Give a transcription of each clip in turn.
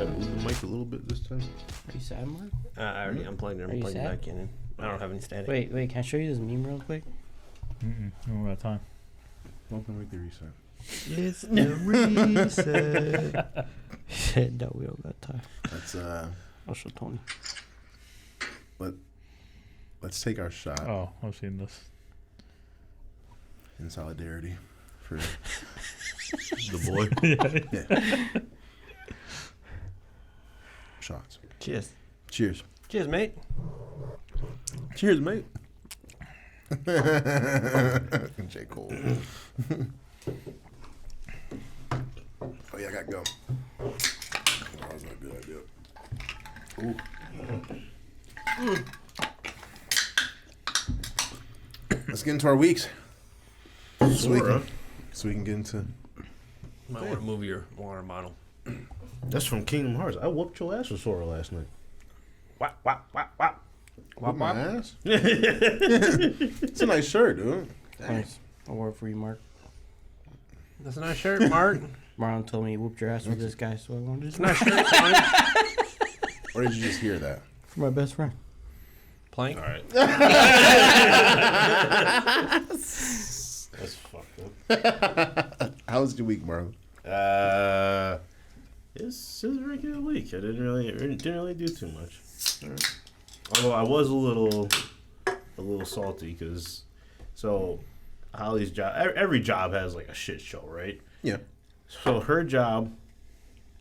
gotta move the mic a little bit this time. Are you sad, Mark? I already unplugged it. I'm plugging it back in. I don't have any static. Wait, can I show you this meme real quick? I don't got time. Welcome to the reset. It's the reset. Shit, no, we don't got time. Let's I'll show Tony. let's take our shot Oh, I've seen this. in solidarity for The boy. yeah. Shots. Cheers. Cheers. Cheers, mate. Cheers, mate. J. Cole. Oh yeah, I gotta go. Oh, that was not a good idea. Ooh. Let's get into our weeks. So we can get into. Might want to move your water bottle. That's from Kingdom Hearts. I whooped your ass with Sora last night. Whap, whap, whap, whap. Whoop my ass. It's a nice shirt, dude. Thanks. A word for you, Mark. That's a nice shirt, Mark. Marlon told me he whooped your ass with this guy, so I wanted It's to a nice shirt, Tony. Or did you just hear that? for my best friend. Plank. All right. That's fucked up. How was your week, Marlon? It was a regular week. I didn't really do too much. Although I was a little salty because Holly's job. Every job has like a shit show, right? Yeah. So her job,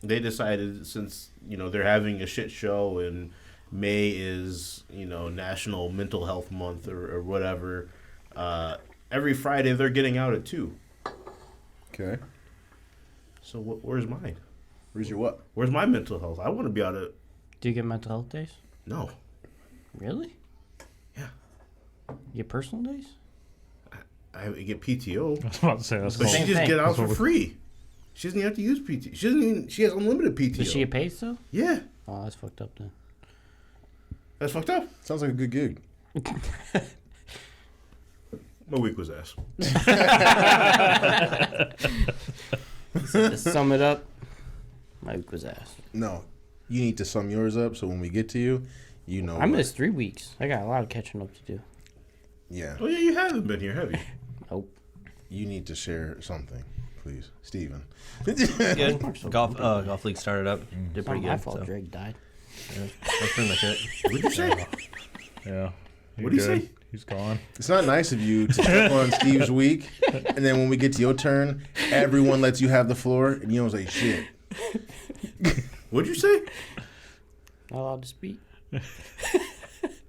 they decided since they're having a shit show and May is National Mental Health Month or whatever. Every Friday they're getting out at 2. Okay. So where's mine? Where's your what? Where's my mental health? I want to be out at. Do you get mental health days? No. Really? Yeah. You get personal days? I get PTO. I was about to say that's But called. she just thing. get out That's for what we- free. She doesn't have to use PT. She has unlimited PTO. Does she get paid still? Yeah. Oh, that's fucked up then. That's fucked up. Sounds like a good gig. My week was ass. To sum it up, my week was ass. No, you need to sum yours up so when we get to you, I what- missed 3 weeks. I got a lot of catching up to do. Yeah, Oh yeah, you haven't been here, have you? Nope. you need to share something, please, Steven. Good. Golf league started up. Did It's pretty not my good. fault So Drake died. yeah, that's pretty much it. What'd you say? Yeah. What'd he say? He's gone. It's not nice of you to step on Steve's week, and then when we get to your turn, everyone lets you have the floor, and you don't say shit. What'd you say? Not allowed to speak.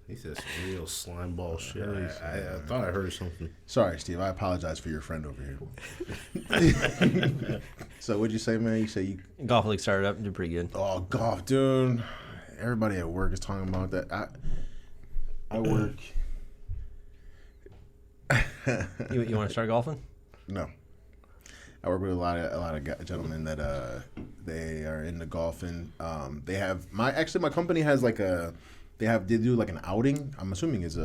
He said some real slime ball shit. I thought I heard something. Sorry, Steve. I apologize for your friend over here. So what'd you say, man? You say you... Golf league started up. Did pretty good. Oh, golf, dude. Everybody at work is talking about that. I work... You want to start golfing? No. I work with a lot of gentlemen that they are into golfing. They have my company has like they do like an outing. I'm assuming it's I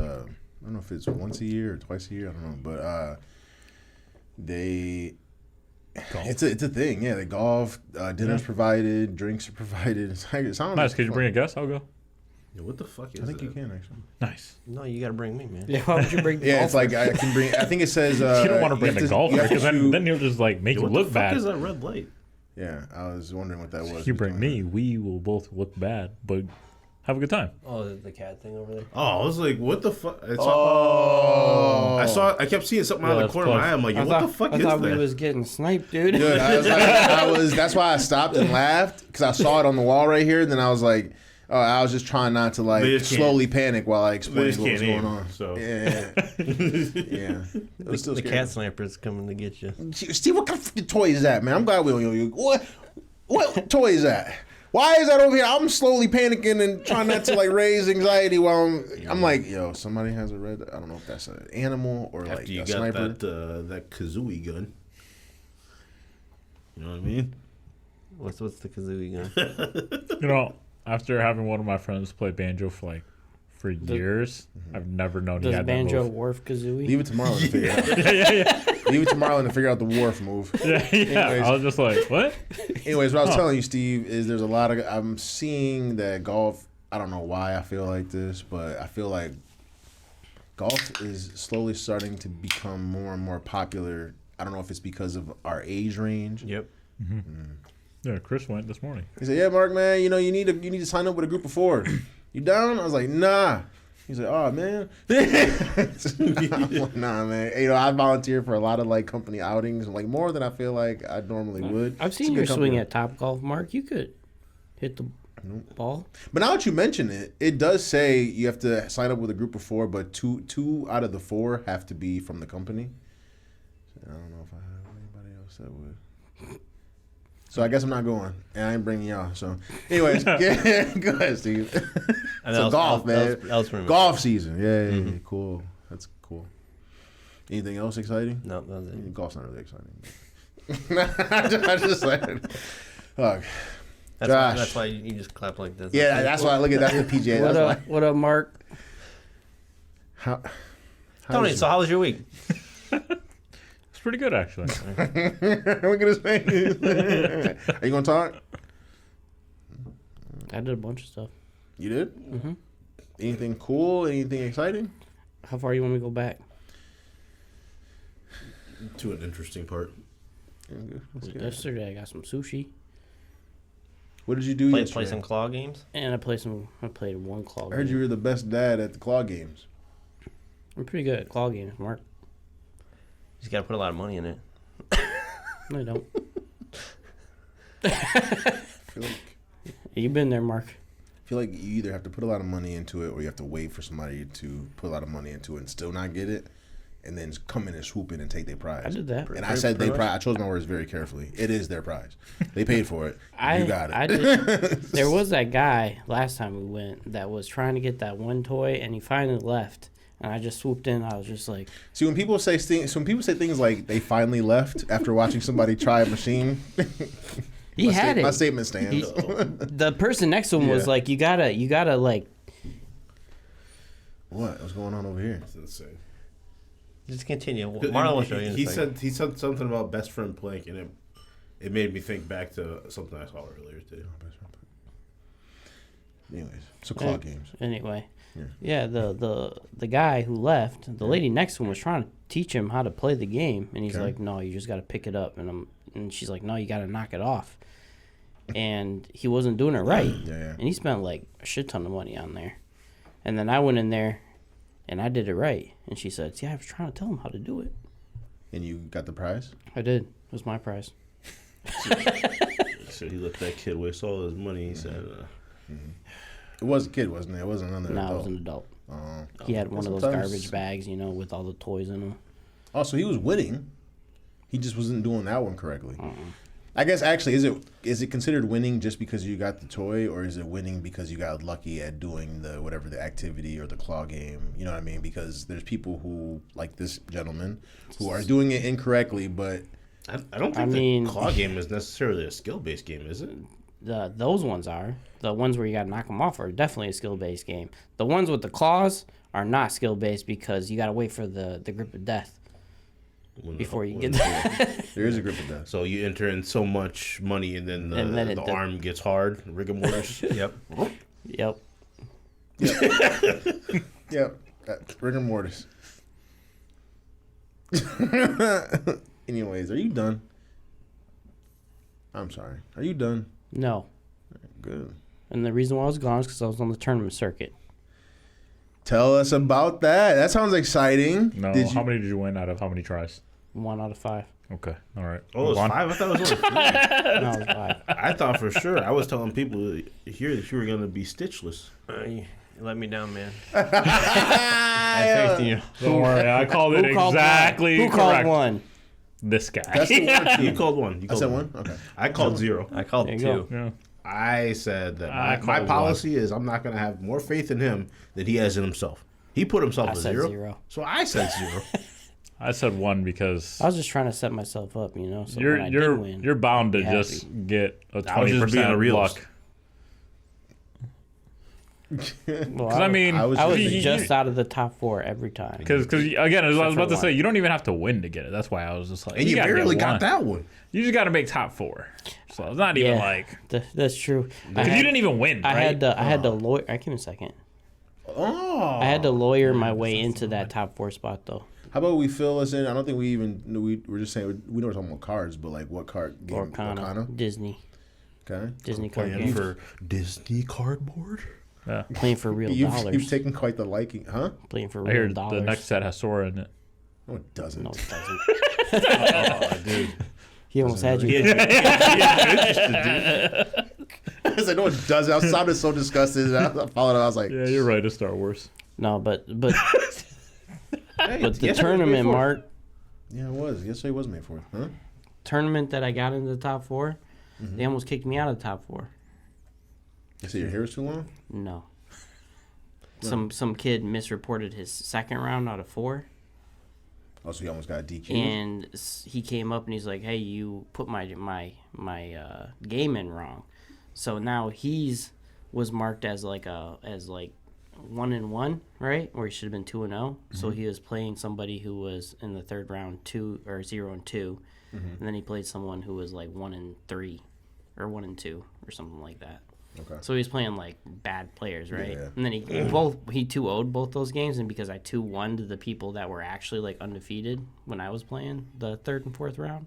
don't know if it's once a year or twice a year. I don't know, but it's a thing. Yeah, they golf. Dinner's provided, drinks are provided. It sounds Nice. Could you bring a guest? I'll go. Yeah, what the fuck is I think that? you can actually. Nice. No, you got to bring me, man. Yeah, why would you bring the Yeah, it's golfer? like I can bring. I think it says you don't want to bring have the golfer you have because to- then he'll just like make Yeah, you what look the fuck bad. is that red light? Yeah, I was wondering what that was. If you bring me, we will both look bad, but have a good time. Oh, the cat thing over there. Oh, I was like, what the fuck? Oh, I kept seeing something out of the that's corner of my close. eye. I'm like, yo, what the fuck I is thought we that? was getting sniped, dude. Dude, I was that's why I stopped and laughed because I saw it on the wall right here. Then I was like, oh, I was just trying not to They like just can't- slowly panic while I explained just what was can't going aim, on. so. Yeah, yeah. It was still The scary. cat sniper's coming to get you. Steve, what kind of fucking toy is that, man? I'm glad we don't you. What toy is that? Why is that over here? I'm slowly panicking and trying not to like raise anxiety while I'm like, yo, somebody has a red. I don't know if that's an animal or like After you a got sniper. that kazooie gun. You know what I mean? What's the kazooie gun? You know, after having one of my friends play banjo for like for years. I've never known he Does had Banjo that move. Wharf Kazooie? Leave it to Marlon to figure it out. Leave it to Marlon to figure out the wharf move. Yeah. Anyways. I was just like, what? Anyways, what I was telling you, Steve, is there's a lot of I'm seeing that golf. I don't know why I feel like this, but I feel like golf is slowly starting to become more and more popular. I don't know if it's because of our age range. Yep. Yeah, Chris went this morning. He said, "Yeah, Mark, man, you need to sign up with a group of 4. You down?" I was like, "Nah." He's like, "Oh man." I'm like, "Nah, man. I volunteer for a lot of like company outings, like more than I feel like I normally would." I've It's a seen good your swing company. at Top Golf, Mark. You could hit the ball. But now that you mention it, it does say you have to sign up with a group of 4, but two out of the 4 have to be from the company. So I don't know if I have anybody else that would. So I guess I'm not going, and I ain't bringing y'all. So, anyways, go ahead, Steve. And So golf, man. That was pretty much Golf season, yeah, cool. That's cool. Anything else exciting? No, that was it. Golf's not really exciting. I just like, fuck. That's Josh. why you just clap like this. Yeah, that's why I look at that's the PGA. What That's up? What up, Mark? why. Tony, so how was your week? It's pretty good, actually. Look at his face. Are you gonna talk? I did a bunch of stuff. You did? Mm-hmm. Anything cool? Anything exciting? How far you want me to go back? To an interesting part. Yesterday I got some sushi What did you do Play yesterday? some claw games? and I played one claw I heard game. you were the best dad at the claw games. I'm pretty good at claw games, Mark. You just got to put a lot of money in it. No, I don't. I feel You've been there, Mark. like you either have to put a lot of money into it or you have to wait for somebody to put a lot of money into it and still not get it, and then come in and swoop in and take their prize. I did that. And I said pretty they much. prize. I chose my words very carefully. It is their prize. They paid for it. I You got it. I did. There was that guy last time we went that was trying to get that one toy, and he finally left. And I just swooped in. I was just like, See, when people say things like they finally left after watching somebody try a machine, he had my it. statement stands. He- the person next to him was Yeah. like, you gotta like. What's going on over here? That's insane. Just continue. Marlon will show you in a He second. said something about best friend plank, and it made me think back to something I saw earlier too. Anyways, so claw games. Anyway, Yeah. yeah, the guy who left, the lady next to him was trying to teach him how to play the game, and he's Okay. like, "No, you just got to pick it up," and she's like, "No, you got to knock it off," and he wasn't doing it right, Yeah. and he spent like a shit ton of money on there, and then I went in there, and I did it right, and she said, "See, I was trying to tell him how to do it." And you got the prize? I did. It was my prize. So he let that kid waste all his money. He said, It was a kid, wasn't it? It wasn't another No, it adult. was an adult. Oh. He had one of those Sometimes- garbage bags, with all the toys in them. Oh, so he was winning. He just wasn't doing that one correctly. I guess actually, is it considered winning just because you got the toy, or is it winning because you got lucky at doing the activity or the claw game? You know what I mean? Because there's people who, like this gentleman, who are doing it incorrectly, but I don't think I mean- the claw game is necessarily a skill based game, is it? Those ones are. The ones where you got to knock them off are definitely a skill-based game. The ones with the claws are not skill-based because you got to wait for the grip of death before you get that. there is a grip of death. So you enter in so much money, and then the arm gets hard, rigor mortis. Yep. Yep. Yep, rigor mortis. Anyways, are you done? I'm sorry. Are you done? No. Good. And the reason why I was gone is because I was on the tournament circuit. Tell us about that. That sounds exciting. No, Did you? how many did you win out of how many tries? 1 out of 5. Okay, all right. Oh, it was Move on. 5? I thought it was only 3. No, it was 5. I thought for sure. I was telling people here that you were going to be stitchless. You let me down, man. I had faith in you. Don't worry, I called it Who called exactly one? Who called correct. one? This guy. That's the one. You called 1. You I called said one. Okay. I called 0. I called There you 2. go. Yeah. I said that I my called policy is I'm not going to have more faith in him than he has in himself. He put himself I to said 0. 0. So I said 0. I said 1 because I was just trying to set myself up, So when I you're did win, you're bound to be happy. just get a I was just being a 20% realist. luck. Well, I mean, I was I was thinking- just out of the top 4 every time. Because again, as I was for about to one. say, you don't even have to win to get it. That's why I was just like, And you gotta get barely got one. that one. You just got to make top 4. So it's not even Yeah. like That's true. because you didn't even win, I right? had to lawyer. I came in second. Oh. I had to lawyer my way into that top 4 spot though. How about we fill us in? I don't think we even we're just saying we know we're talking about cards, but like what card game? Orkana, Disney, Okay. Disney card Playing game. for Disney cardboard. Yeah. Playing for real You've dollars. taken quite the liking, huh? Playing for I real heard dollars. the next set has Sora in it. No, it doesn't. No, it doesn't. Oh, dude. He almost had you. I was like, no, it doesn't. I sounded so disgusted. I followed up. I was like, Yeah, you're right. It's Star Wars. No, but Hey, but the yesterday was tournament, May 4th. Mark, yeah, it was. Yesterday was May 4th, huh? tournament that I got into the top 4, they almost kicked me out of the top 4. You say your hair was too long? No. Some kid misreported his second round out of 4, Oh, so you almost got DQ. and he came up and he's like, "Hey, you put my game in wrong." So now was marked as like 1-1, right? Or he should have been 2-0. So he was playing somebody who was in the third round 0-2, and then he played someone who was like 1-3 or 1-2 or something like that. Okay. So he was playing like bad players, right? Yeah. And then he 2-0'd both those games, and because I 2-1'd to the people that were actually like undefeated when I was playing the third and fourth round,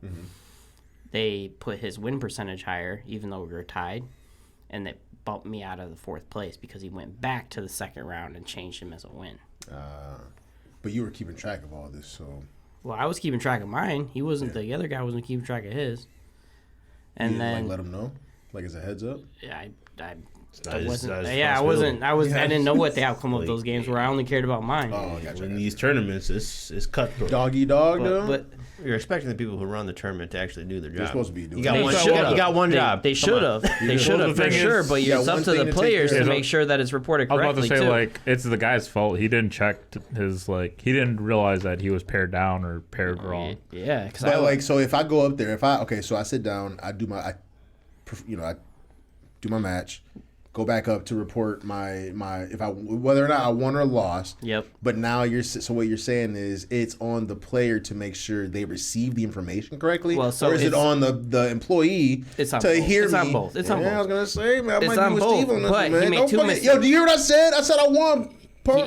they put his win percentage higher, even though we were tied, and they bumped me out of the 4th place because he went back to the second round and changed him as a win. But you were keeping track of all this, so Well, I was keeping track of mine. He wasn't. The other guy wasn't keeping track of his. And you then didn't, like, let him know, like as a heads up. I not his- wasn't. not his Yeah, I wasn't. I didn't know what the outcome of Like, those games were. I only cared about mine. Oh, I got you. In these tournaments, it's cutthroat. Doggy dog, though. but You're expecting the people who run the tournament to actually do their job. They're supposed to be doing You got it. one. They You should've. got, you got one job. They Come should on. have. They should have the for thing sure. is- But Yeah, it's up one to thing the to take players care to of. make sure that it's reported I was about correctly to say, too. like, it's the guy's fault. He didn't check his, like, he didn't realize that he was paired down or paired wrong. Yeah, because But like, so if I go up there, so I sit down, I do I do my match, go back up to report my whether or not I won or lost. Yep. But now so what you're saying is it's on the player to make sure they receive the information correctly. Well, so or is it it's- on the employee It's on to both. hear It's me? on both. It's on I was both. gonna say, man, I It's might on be with both, Steve on this but one, he man. made Don't two fucking- mis- Yo, do you hear what I said? I said I won.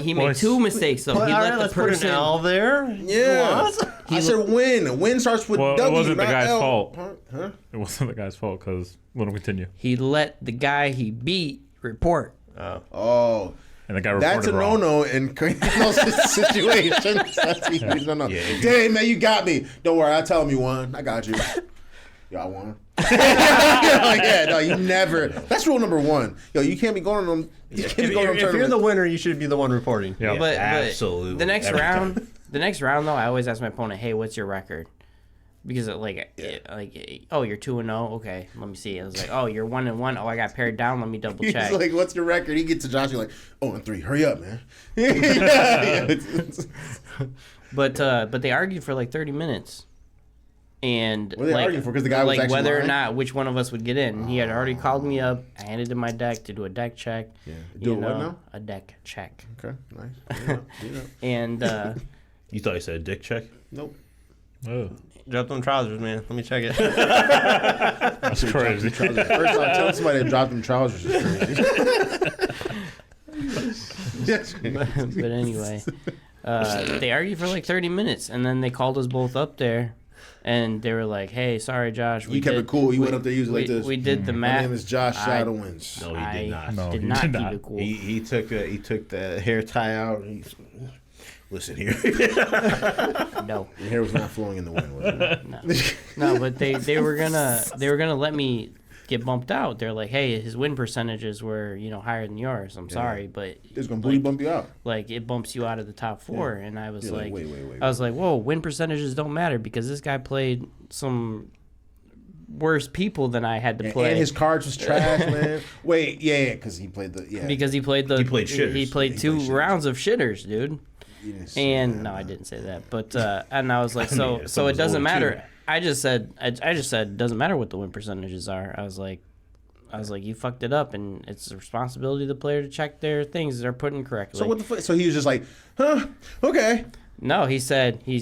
he made Well, 2 mistakes though. All He right, let the let's put person. an L there. Yeah. What? I said win. Win starts with Well, it W. wasn't the not guy's L. fault. Huh? It wasn't the guy's fault because let him continue. He let the guy he beat report. Oh. And the guy reported That's a wrong. no-no in those situations. That's a huge no-no. Yeah. Dang, man, you got me. Don't worry, I tell him you won. I got you. Y'all won. Yeah, no, you never. That's rule number 1. Yo, you can't be going on them. You can't be going on If you're the tournaments. winner, you should be the one reporting. Yeah. But absolutely. the next Every round, time. though, I always ask my opponent, "Hey, what's your record?" Because oh, you're 2-0. Okay, let me see. I was like, oh, you're 1-1. Oh, I got paired down. Let me double He's check. like, what's your record? He gets to Josh, you're like, 0-3. Hurry up, man. Yeah, it's- But they argued for like 30 minutes. And What were they arguing for? 'Cause the guy was like actually whether or lying? not which one of us would get in. He had already called me up. I handed him my deck to do a deck check. Yeah. You Do it what know, now? a deck check. Okay, nice. Do that. And You thought he said dick check? Nope. Oh, Drop them trousers, man. Let me check it. that's crazy. First time telling somebody to drop them trousers is crazy. but anyway, they argued for like 30 minutes, and then they called us both up there, and they were like, "Hey, sorry, Josh. You kept it cool. You went up there using like this. We did the My math. name is Josh Shadowwins. No, he did not. No, did he not did keep not. it cool. He took the hair tie out. And listen here. No. Your hair was not flowing in the wind, was it? No, but they were gonna let me get bumped out. They're like, "Hey, his win percentages were higher than yours. I'm sorry, but It's gonna booty bump you out. like it bumps you out of the top 4." And I was You're like, wait. I was like, "Whoa, win percentages don't matter because this guy played some worse people than I had to play." And his cards was trash, man. Wait, yeah, because he played because he played the He played shitters. He played He 2 played shitters. rounds of shitters, dude. You didn't say And that, no, I man. didn't say that. But and I was like, I mean, so some it was doesn't 0-2. matter. I just said it doesn't matter what the win percentages are. I was like, I was like, you fucked it up, and it's the responsibility of the player to check their things they're putting correctly. So what the fuck? So he was just like, huh? Okay. No, he said he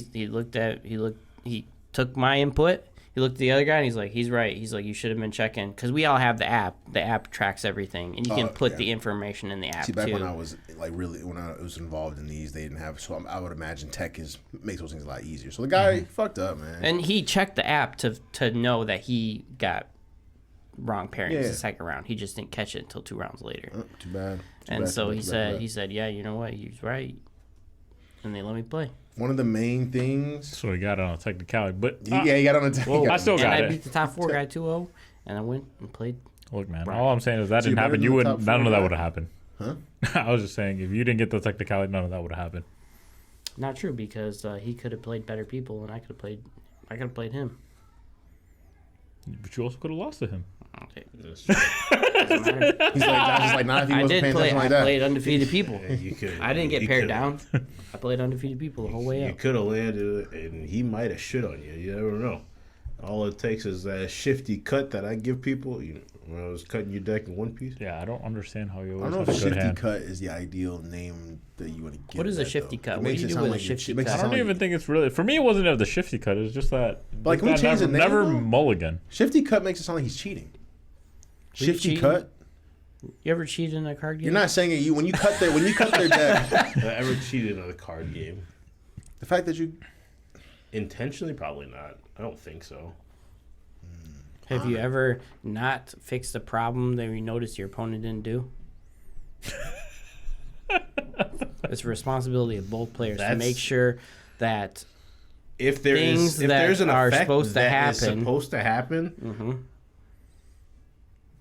took my input. He looked at the other guy and he's like, he's right. He's like, you should have been checking because we all have the app. The app tracks everything, and you can put the information in the app. See, back too. when I was when I was involved in these, they didn't have. So I would imagine tech makes those things a lot easier. So the guy fucked up, man. And he checked the app to know that he got wrong pairings Yeah. the second round. He just didn't catch it until 2 rounds later. Too bad. And so he said, yeah, you know what, he's right. And they let me play. One of the main things. So he got it on a technicality, but Yeah, he got on the. well, I still And got I it. beat the top 4 guy 2-0, and I went and played. Look, man, all I'm saying is that So you didn't happen. better You than the wouldn't. top None four of that guy? would have happened. Huh? I was just saying, if you didn't get the technicality, none of that would have happened. Not true, because he could have played better people, and I could have played him. But you also could have lost to him. Okay. That's true. Doesn't matter. He's like, I was just like, not if he I wasn't did paying play. attention I like that. played undefeated people. You could. I didn't get you paired could- down. I played undefeated people the whole way You up. could have landed, and he might have shit on you. You never know. All it takes is that shifty cut that I give people. When I was cutting your deck in one piece. Yeah, I don't understand how you I don't always know have if a good shifty hand. cut is the ideal name that you want to give. What is a that, shifty though. cut? It What do makes you it do sound with a like shifty it makes it cut? I sound don't like- even think it's really. For me, it wasn't of the shifty cut. It was just that. Like, can we that change the name, never though? mulligan. Shifty cut makes it sound like he's cheating. you Shifty cheating? cut. You ever cheated in a card game? You're not saying it. You when you cut their deck. I ever cheated on a card game? The fact that you Intentionally, probably not. I don't think so. Have you ever not fixed a problem that you noticed your opponent didn't do? It's a responsibility of both players to That's- make sure that If there Things is, if that there's an are effect supposed to that is happen. supposed to happen, Mm-hmm.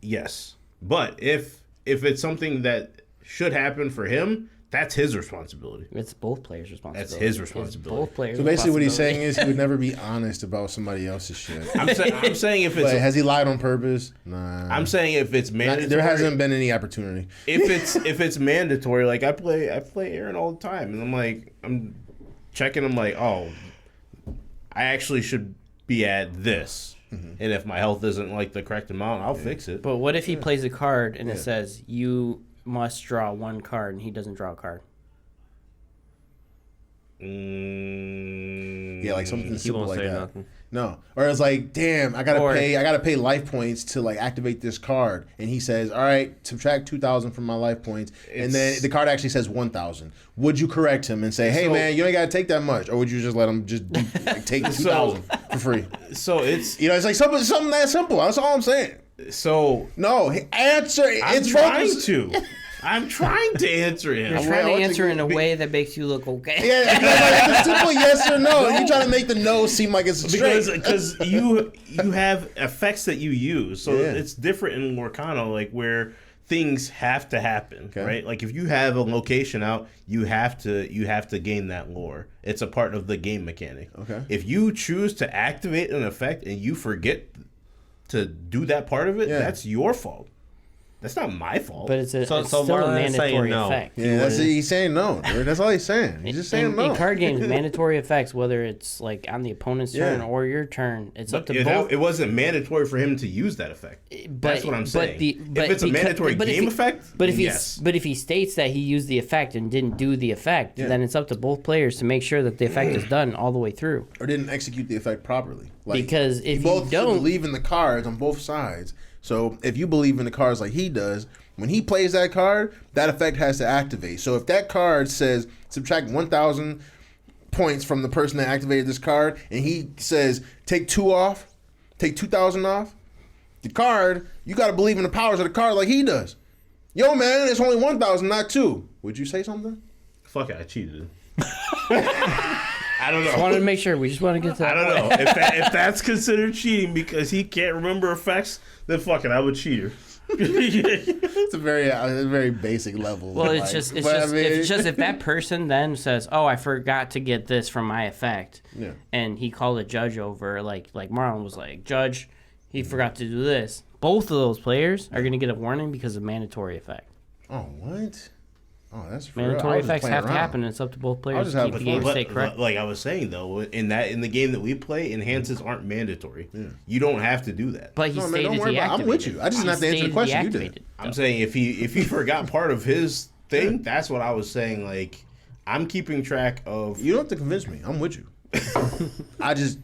yes. But if it's something that should happen for him, that's his responsibility. it's both players' responsibility. his It's responsibility. both players. So basically, what he's responsibility. saying is he would never be honest about somebody else's shit. I'm saying if it's Like, has he lied on purpose? Nah. I'm saying if it's mandatory, there hasn't been any opportunity. if it's mandatory, like I play Aaron all the time, and I'm checking. I'm like, oh, I actually should be at this, and if my health isn't like the correct amount, I'll fix it. But what if he plays a card and it says you must draw one card and he doesn't draw a card? Yeah, like something He simple won't like say that. nothing. No, or it's like, damn, I gotta Or- pay life points to like activate this card, and he says, all right, subtract 2,000 from my life points, and then It's- the card actually says 1,000. Would you correct him and say, hey So- man, you ain't gotta take that much, or would you just let him just like, take 2,000 for free? So it's You know, it's like something that simple. That's all I'm saying. so No, answer. I'm It's trying focused- to. I'm trying to answer him. You're trying I to want answer to in a be- way that makes you look okay. Yeah, like, it's a simple yes or no. You're trying to make the no seem like it's straight. because you have effects that you use, so Yeah. it's different in Lorcana, like where things have to happen, Okay. right? Like if you have a location out, you have to gain that lore. It's a part of the game mechanic. Okay. If you choose to activate an effect and you forget to do that part of it, Yeah. that's your fault. That's not my fault. But it's So still a Marlon is saying mandatory no. effect. Yeah, that's it. He's saying no, dude. That's all he's saying. He's just saying in, no. in card games, mandatory effects, whether it's like on the opponent's turn Yeah. or your turn, it's up to It, both. it wasn't mandatory for him to use that effect. That's what I'm saying. If it's a mandatory game effect, but if then he yes. but if he states that he used the effect and didn't do the effect, Yeah. then it's up to both players to make sure that the effect is done all the way through. Or didn't execute the effect properly. Like, Because if you both you don't- believe in the cards on both sides. So if you believe in the cards like he does, when he plays that card, that effect has to activate. So if that card says subtract 1,000 points from the person that activated this card, and he says take 2,000 off, the card, you got to believe in the powers of the card like he does. Yo, man, it's only 1,000, not 2. Would you say something? Fuck it, I cheated. I don't know. Wanted to make sure. We just want to get to I that. don't know if that's considered cheating because he can't remember effects. Then fuck it, I'm a cheater. It's a very basic level. Well, Like, it's just but I mean- if that person then says, "Oh, I forgot to get this from my effect," Yeah. and he called a judge over, like Marlon was like, "Judge, he forgot to do this." Both of those players are going to get a warning because of mandatory effect. Oh, what? Oh, that's for real. I Mandatory was just effects playing have to around. happen. It's up to both players just to keep having the game fun. stay correct. like I was saying though, in the game that we play, enhances aren't mandatory. You don't have to do that. But he No, man, stated don't worry he about it. I'm with activated. you. I just didn't He have to answer the stated question. he You did. activated. I'm saying if he forgot part of his thing, that's what I was saying. Like I'm keeping track of. You don't have to convince me. I'm with you.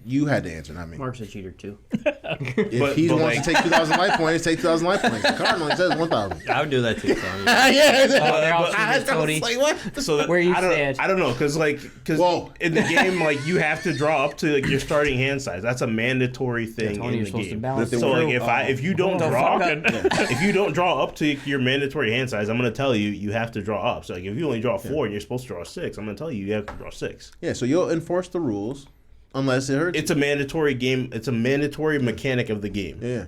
You had to answer, not me. Mark's a cheater too. If he wants like- to take 2,000 life points, take 2,000 life points. The card only says 1,000. I would do that too, Tony. Yeah. Oh, they're all But- cheaters, Cody. So that, Where you I don't, stand. I don't know, because Whoa. in the game, like you have to draw up to like your starting hand size. That's a mandatory thing Tony, in you're the supposed to game. balance But it. So like True. if you don't The draw fuck if you don't draw up to your mandatory hand size, I'm gonna tell you you have to draw up. So like if you only draw 4 and you're supposed to draw 6, I'm gonna tell you have to draw 6. Yeah, so you'll enforce the rules unless it hurts. It's a mandatory game. It's a mandatory mechanic of the game. Yeah.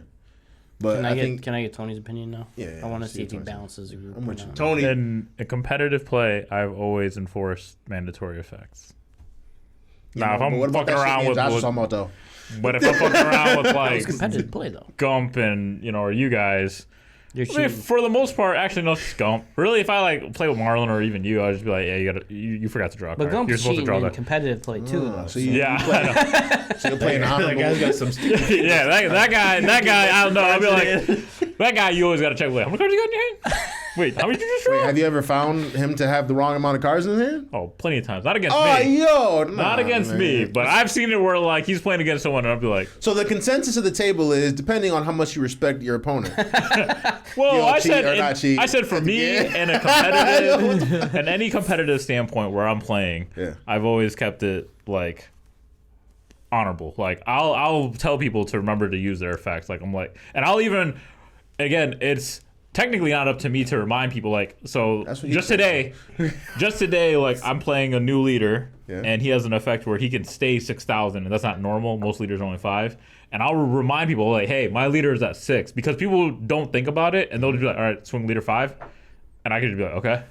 But Can I I get think can I get Tony's opinion now? Yeah, I want to see see if he what Tony said. balances the group. I'm or with you. not. Tony, In a competitive play, I've always enforced mandatory effects. Now, if but I'm what about fucking that shit around me and with, Josh was talking about though? but if I'm fucking around with It's like competitive play though. Gump and or you guys, You're I mean, cheating. for the most part, actually no Gump. Really, if I like play with Marlon or even you, I'd just be like, yeah, you forgot to draw a But card. Gump You're is supposed to cheating draw in that. competitive play too. though. So you, Yeah, I know. so you're playing that honorable. guy's got some. Yeah, that guy. I don't know. I'll be like, that guy. You always got to check. Like, how many cards you got in your hand? Wait, how many did you just draw? Have you ever found him to have the wrong amount of cards in his hand? Oh, plenty of times. Not against Oh, me. yo, Not against me, but I've seen it where like he's playing against someone, and I'll be like, So the consensus of the table is depending on how much you respect your opponent. "Well, You'll I cheat said, or not cheat. I said for me Yeah. in a competitive, in any competitive standpoint where I'm playing, Yeah. I've always kept it like honorable. Like I'll tell people to remember to use their effects. Like I'm like, and I'll even, again, it's technically not up to me to remind people. Like so, That's what you just said. today, like I'm playing a new leader, Yeah. and he has an effect where he can stay 6,000, and that's not normal. Most leaders are only 5. And I'll remind people like, hey, my leader is at 6 because people don't think about it, and they'll just be like, all right, swing leader 5, and I can just be like, okay.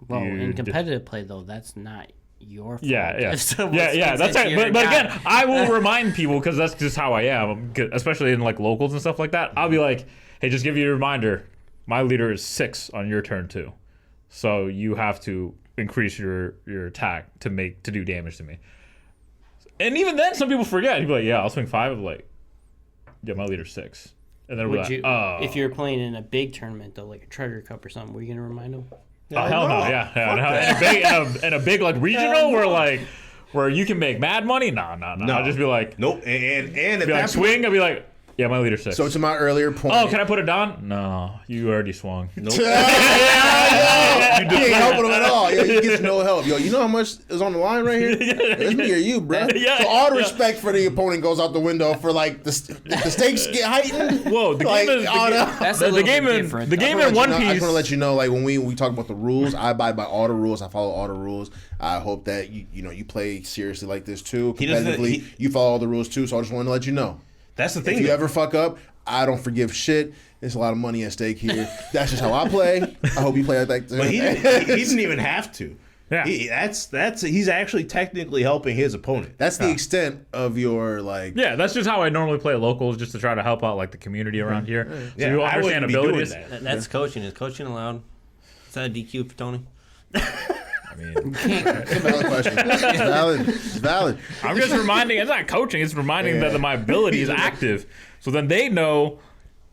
Well, You in just- competitive play though, that's not your fault. Yeah. If someone Yeah. swings That's at right. your But guy. again, I will remind people because that's just how I am, especially in like locals and stuff like that. I'll be like, hey, just give you a reminder. My leader is 6 on your turn too, so you have to increase your attack to do damage to me. And even then, some people forget. You'd be like, yeah, I'll swing 5. I'm like, yeah, my leader's 6. And then we're Would like, you, oh, if you're playing in a big tournament though, like a Treasure Cup or something, were you gonna remind them? oh, hell no, yeah. And a big like regional where you can make mad money. Nah. I'll just be like, Nope. And at be like that swing. I'll be like, yeah, my leader's 6. So to my earlier point. Oh, can I put it down? No, you already swung. Nope. You ain't helping him at all. Yo, you get no help. Yo, you know how much is on the line right here? It's me or you, bro. Yeah, so all the yeah. respect for the opponent goes out the window for like if the stakes get heightened. Whoa, the like, game is oh, no. That's the a little game bit in different. the though. game I in just One wanna let you know- I Piece. just want to let you know, like when we talk about the rules, I abide by all the rules. I follow all the rules. I hope that you play seriously like this too. He doesn't- Competitively, you follow all the rules too. So I just wanted to let you know. That's the thing. If you ever fuck up, I don't forgive shit. There's a lot of money at stake here. That's just how I play. I hope you play like that. But he didn't even have to. Yeah. He's actually technically helping his opponent. That's the extent of your like. Yeah, that's just how I normally play locals, just to try to help out like the community around here. So Yeah, you I understand wouldn't be doing abilities. that. That's coaching. Is coaching allowed? Is that a DQ for Tony? I mean, It's a valid question. It's valid. It's valid. I'm just reminding. It's not coaching. It's reminding that my ability is active. So then they know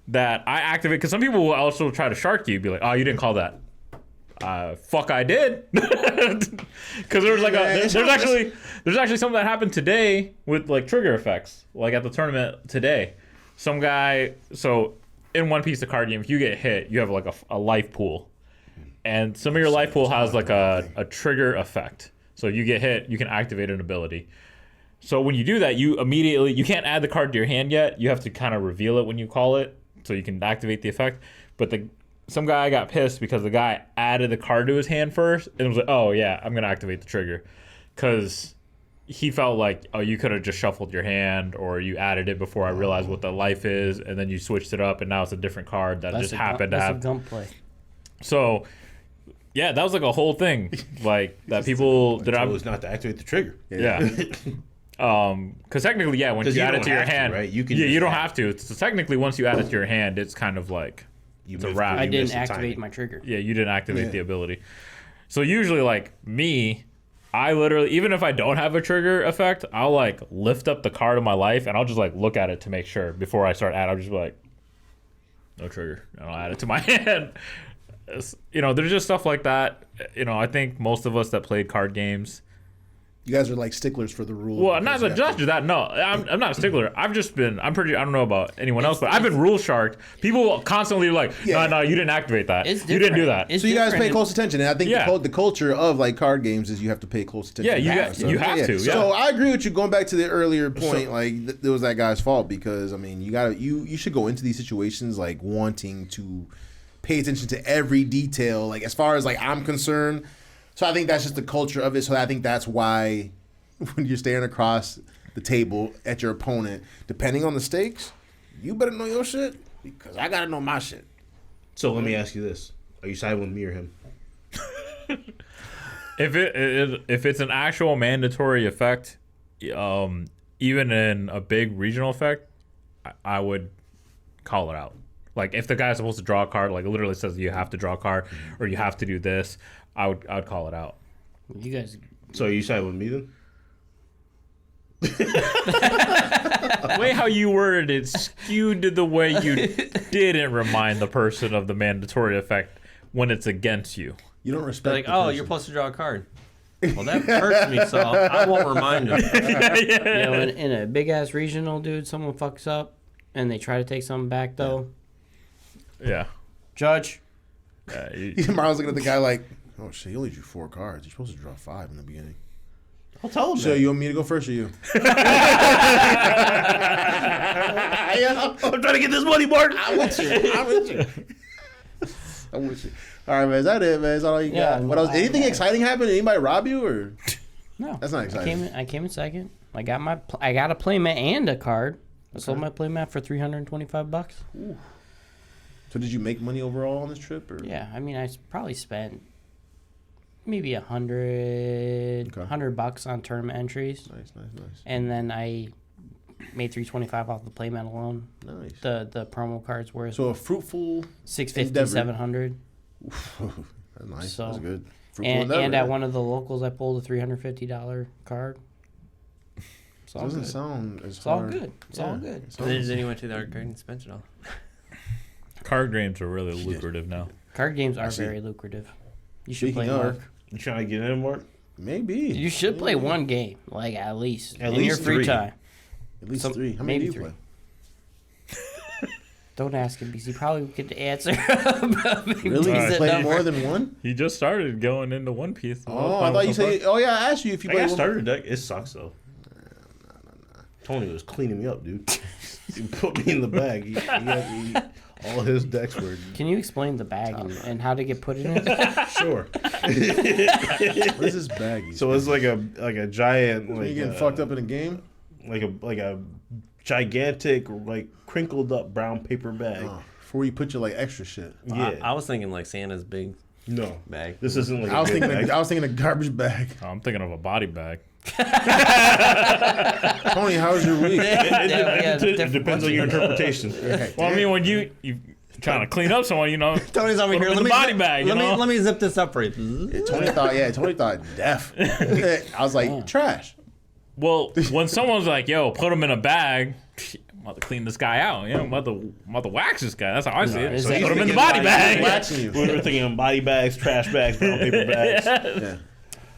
that I activate. Because some people will also try to shark you. Be like, oh, you didn't call that. Fuck, I did. Because there was like there's actually something that happened today with like trigger effects. Like at the tournament today, some guy. So in One Piece, the card game, if you get hit, you have like a life pool, and some of your life pool has like a trigger effect. So you get hit, you can activate an ability. So when you do that, you can't add the card to your hand yet. You have to kind of reveal it when you call it, so you can activate the effect. But some guy got pissed because the guy added the card to his hand first, and was like, "Oh yeah, I'm gonna activate the trigger," because he felt like, "Oh, you could have just shuffled your hand, or you added it before I realized what the life is, and then you switched it up, and now it's a different card that just happened to that's have." a Gump play. So, yeah, that was like a whole thing, like that people that Chose not to activate the trigger. yeah. Because technically, yeah, once 'Cause you you add it don't to your have to, hand, right? You can yeah, just you don't add. have to. So technically, once you add it to your hand, it's kind of like It's a missed- wrap. you I didn't missed the activate timing. my trigger. Yeah, you didn't activate Yeah. the ability. So usually, like me, I literally, even if I don't have a trigger effect, I'll like lift up the card of my life and I'll just like look at it to make sure before I start adding. I'll just be like, no trigger, and I'll add it to my hand. You know, there's just stuff like that. You know, I think most of us that played card games. You guys are like sticklers for the rules. Well, not because just that. No, I'm not a stickler. I've just been. I don't know about anyone else, but I've been rule sharked. People constantly like, Yeah. no, you didn't activate that. It's You didn't do different. that. It's So you guys different. pay close attention, and I think Yeah. the culture of like card games is you have to pay close attention. Yeah, you to got- that. you have to, yeah. So I agree with you. Going back to the earlier point, like it was that guy's fault because I mean, you should go into these situations like wanting to pay attention to every detail. Like as far as like I'm concerned, so I think that's just the culture of it. So I think that's why when you're staring across the table at your opponent, depending on the stakes, you better know your shit because I gotta know my shit. So let me ask you this: are you siding with me or him? If it's an actual mandatory effect, even in a big regional effect, I would call it out. Like if the guy's supposed to draw a card, like it literally says you have to draw a card or you have to do this, I would call it out. You guys, So are you siding with me then? The way how you worded it skewed to the way you didn't remind the person of the mandatory effect when it's against you. You don't They're respect. like, the oh, person. you're supposed to draw a card. Well, that hurts me, so I won't remind him. you know, in a big ass regional, dude, someone fucks up and they try to take something back though. Yeah. Judge, Marlon's looking at the guy like, oh shit, he only drew 4 cards. You're supposed to draw 5 in the beginning. I'll tell him. So you want me to go first or you? I'm trying to get this money, Martin. I'm with you. I'm with you. All right, man. Is that it, man? Is that all you Yeah, got? What else? Anything exciting happen? Did anybody rob you or? no, That's not exciting. I came in second. I got a playmat and a card. I sold my playmat for $325. So did you make money overall on this trip? Or? Yeah, I mean, probably spent maybe $100 $100 on tournament entries, Nice. and then I made $325 off the playmat alone. Nice. The promo cards were So a fruitful. $650, endeavor. $700. That's nice. So- That's good. Fruitful And endeavor, at yeah. one of the locals, I pulled a $350 card. It's all Doesn't good. sound as It's all hard. good. It's all good. Then you went to the arcade and spent it all. Card games are really lucrative now. Card games are see. very lucrative. You should Speaking play of, Mark. You trying to get in, Mark? Maybe. You should play one game, like at least At in your least free 3. time. At least Some- 3. How many maybe do you 3. play? Don't ask him because he probably would get the answer. Really? You Decent play number. more than one? He just started going into One Piece. Oh, I thought you said. Oh yeah, I asked you if you I played got one. starter deck. It sucks though. Tony was cleaning me up, dude. He put me in the bag. All his decks were Can you explain the bag and how to get put in it? sure. What is this baggie? So it's like a giant like you getting fucked up in a game? like a gigantic like crinkled up brown paper bag. Oh, before you put your like extra shit. Yeah. I was thinking like Santa's big No bag. This isn't like I was a big thinking. bag. I was thinking a garbage bag. Oh, I'm thinking of a body bag. Tony, how was your week? It depends on your interpretation. Well, I mean, when you trying to clean up someone, you know, Tony's over Put here. him in the body bag, you know? Let me zip this up for you. Tony thought deaf. I was like, trash. well, when someone's like, "Yo, put him in a bag," I'm about to clean this guy out. You know, I'm about to wax this guy. That's how I see it. is So that- put him in the He's body thinking bag. Waxing you. We were thinking body bags, trash bags, brown paper bags. Yeah.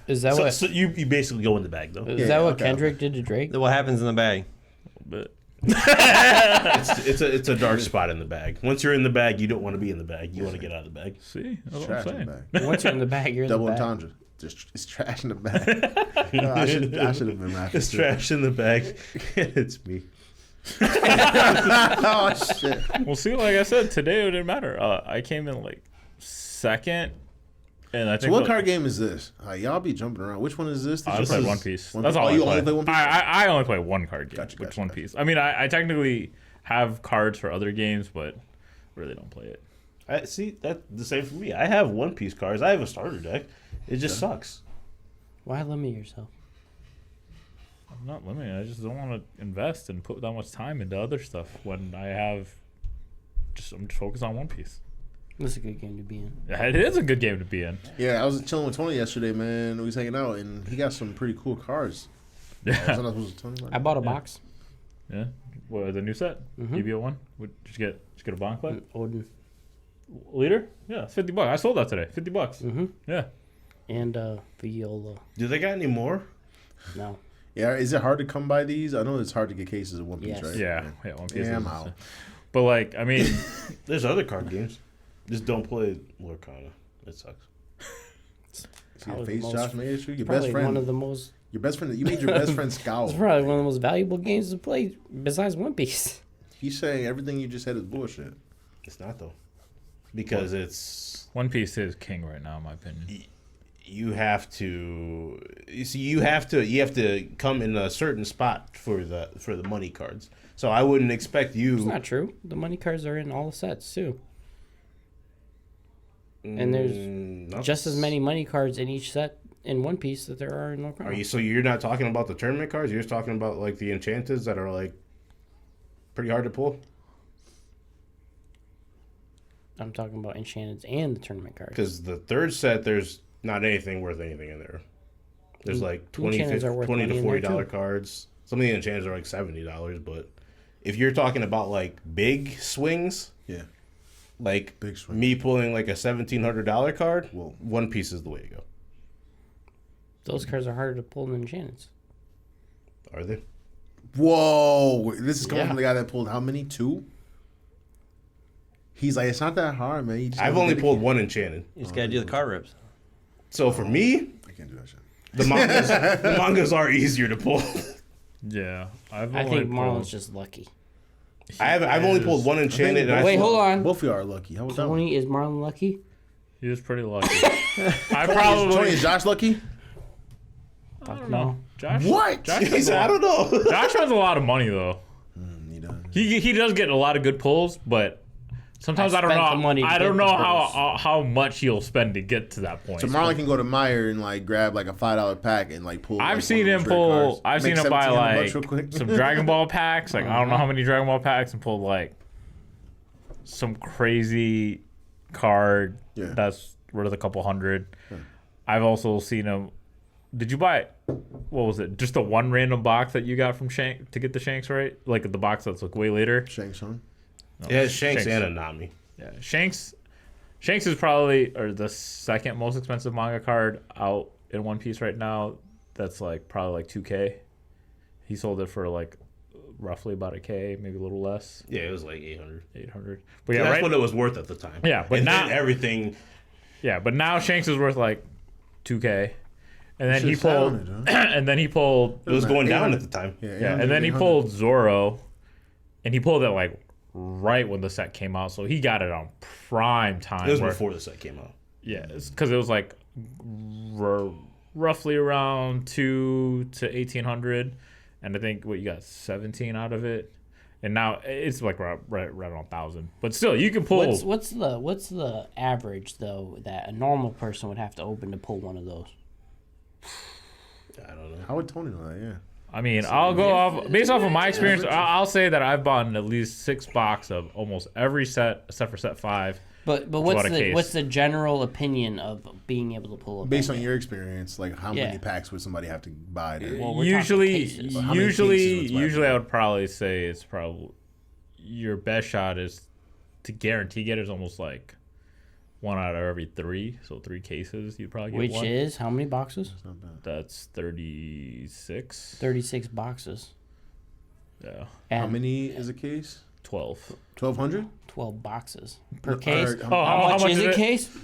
Is that So, what? so you basically go in the bag though. Is that what okay, Kendrick did to Drake? What happens in the bag? But It's a dark spot in the bag. Once you're in the bag, you don't want to be in the bag. You want to get out of the bag. see, that's what Trash I'm in the saying. bag. Once you're in the bag, you're in Double the bag. entendre. Just it's trash in the bag. No, I should have been laughing. It's trash in the bag. It's me. Oh shit. Well, see, like I said, today it didn't matter. I came in like second, and I So think what card game is this? Y'all be jumping around. Which one is this? I This play is- One Piece. One That's Piece. all Oh, I you play. only play One Piece? I only play one card game, Gotcha, which gotcha, One gotcha. Piece. I mean, I technically have cards for other games, but really don't play it. I see that the same for me. I have One Piece cards. I have a starter deck. It just sucks. Why limit yourself? I'm not limiting. I just don't want to invest and put that much time into other stuff when I have I'm just focused on One Piece. This is a good game to be in. It is a good game to be in. Yeah, I was chilling with Tony yesterday, man. We was hanging out, and he got some pretty cool cards. Yeah. Was I not supposed to tell you about I it? bought a box. Yeah. What, the new set? EVO one? Did you get a bond clip? Odin. Leader? Yeah, it's $50. I sold that today. $50. Yeah. And Viola. Do they got any more? No. Yeah, is it hard to come by these? I know it's hard to get cases of One Piece, Yes. right? Yeah. One Piece. Yeah, I'm is- out. But like, I mean, There's other card games. Just don't play Lorcana. It sucks. See the Probably the face most- Josh made you? Your Probably best friend. one of the most. Your best friend. You made your best friend scowl. It's probably one of the most valuable games to play besides One Piece. He's saying everything you just said is bullshit. It's not though, because it's One Piece is king right now, in my opinion. you have to. You see, you have to come in a certain spot for the money cards. So I wouldn't expect you. It's not true. The money cards are in all the sets too. And there's not- just as many money cards in each set in One Piece that there are in Lorcana. Are you? So you're not talking about the tournament cards. You're just talking about like the enchanters that are like pretty hard to pull. I'm talking about Enchanted and the tournament cards. Because the third set, there's not anything worth anything in there. There's like 20, enchanters are worth 20 money to in there, $40 too. cards. Some of the enchanters are like $70, but if you're talking about like big swings, Yeah. like Big swing. me pulling like a $1,700 card, Whoa. One Piece is the way to go. Those cards are harder to pull than Enchanted. Are they? Whoa. This is coming Yeah. from the guy that pulled how many? 2? He's like, it's not that hard, man. You just I've gotta only get it. pulled one enchanted. You just gotta do the card rips. So for me, I can't do that shit. the mangas are easier to pull. Yeah. I think Marlon's just lucky. I've only pulled one enchanted. And I Wait, pulled- hold on. Both of you are lucky. How about that one? Tony, is Marlon lucky? He was pretty lucky. I Tony, probably. is Josh lucky? I don't know. Josh. What? Josh He has, said, a I lot, don't know. Josh has a lot of money though. He does. He does get a lot of good pulls, but sometimes I don't spent the know. money to I don't get know the pulls. how much he'll spend to get to that point. So Marlon can go to Meyer and like grab like a $5 pack and like pull. like, I've one seen of those him rare pull. cards. I've Make seen him buy $1,700 real like quick. some Dragon Ball packs. Like I don't know how many Dragon Ball packs, and pulled like some crazy card Yeah. that's worth a couple hundred. I've also seen him. Did you buy? What was it? Just the one random box that you got from Shank to get the Shanks right? Like the box that's like way later. Shang Tsung. Yeah, Shanks and Anami. Yeah, Shanks is probably or the second most expensive manga card out in One Piece right now. That's like probably like 2K. He sold it for like roughly about $1,000, maybe a little less, Yeah, it was like 800. 800. But yeah, That's right. what it was worth at the time. Yeah, but and now- then everything. Yeah, but now Shanks is worth like 2K, and then he Should've sat pulled, on it, huh? and then he pulled, It was going down 800. at the time. Yeah, yeah, and then he pulled Zoro, and he pulled it like right when the set came out, so he got it on prime time. It was where- before the set came out. Yeah, because it was like roughly around 2 to 1,800, and I think what you got 17 out of it, and now it's like right around 1,000. But still, you can pull. What's the average though that a normal person would have to open to pull one of those? I don't know. How would Tony know that? Yeah. I mean, I'll go off based off of my experience. I'll say that I've bought at least 6 boxes of almost every set except for set 5. But what a case. what's the general opinion of being able to pull a Based Batman? on your experience, like how Yeah. many packs would somebody have to buy? To, Well, we're talking cases. How many cases would somebody I buy? would probably say it's probably your best shot is to guarantee get is almost like 1 out of every 3. So 3 cases you'd probably get Which one. is how many boxes? Not bad. That's 36. 36 boxes. Yeah, And How many is a case? 12. 1,200 12 boxes per case. Or- Oh, How much is it? a case? Are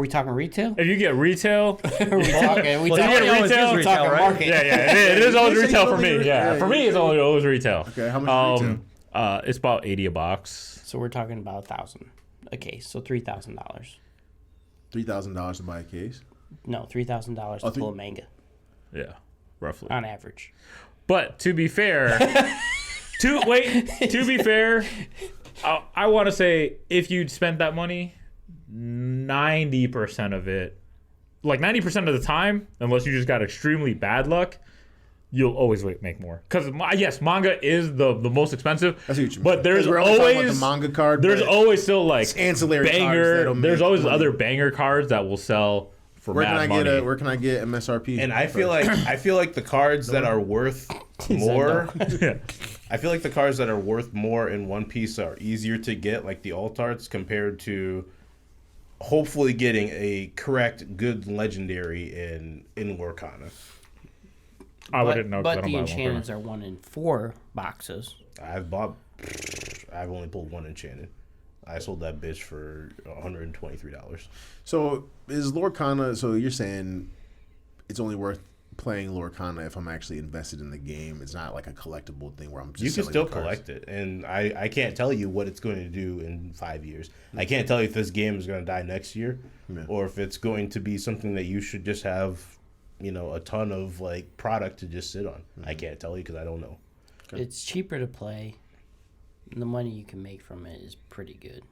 we talking retail? If you get retail, Are we talking? We Well, talking, you get always retail, use retail, talking right? market. yeah, it is always You say retail for only me. re- Yeah, yeah, for me it's always retail. Okay, how much is retail? It's about 80 a box. So we're talking about 1,000 a case. So $3,000. $3,000 to buy a case. No, $3,000 to Oh, pull a manga Yeah, roughly. on average. But to be fair, to be fair, I want to say if you'd spent that money, 90% of it, like 90% of the time, unless you just got extremely bad luck, you'll always make more. Because yes, manga is the most expensive. That's what you mean. But there's 'Cause we're only talking about always the manga card. there's but always still like it's ancillary cards banger. that'll There's make always money. other banger cards that will sell for where can mad I money. get where can I get MSRP? And I feel like the cards that are worth more. Yeah. I feel like the cards that are worth more in One Piece are easier to get, like the alt arts, compared to hopefully getting a correct, good legendary in Lorcana. I wouldn't know. 'cause I But don't the buy one for enchantments are 1 in 4 boxes. I've only pulled one enchanted. I sold that bitch for $123. So is Lorcana? So you're saying it's only worth playing Lorcana if I'm actually invested in the game. It's not like a collectible thing where I'm just You can selling still the cards. collect it, and I can't tell you what it's going to do in 5 years. I can't tell you if this game is going to die next year, Yeah. or if it's going to be something that you should just have, a ton of like product to just sit on. I can't tell you because I don't know. Okay. It's cheaper to play. The money you can make from it is pretty good.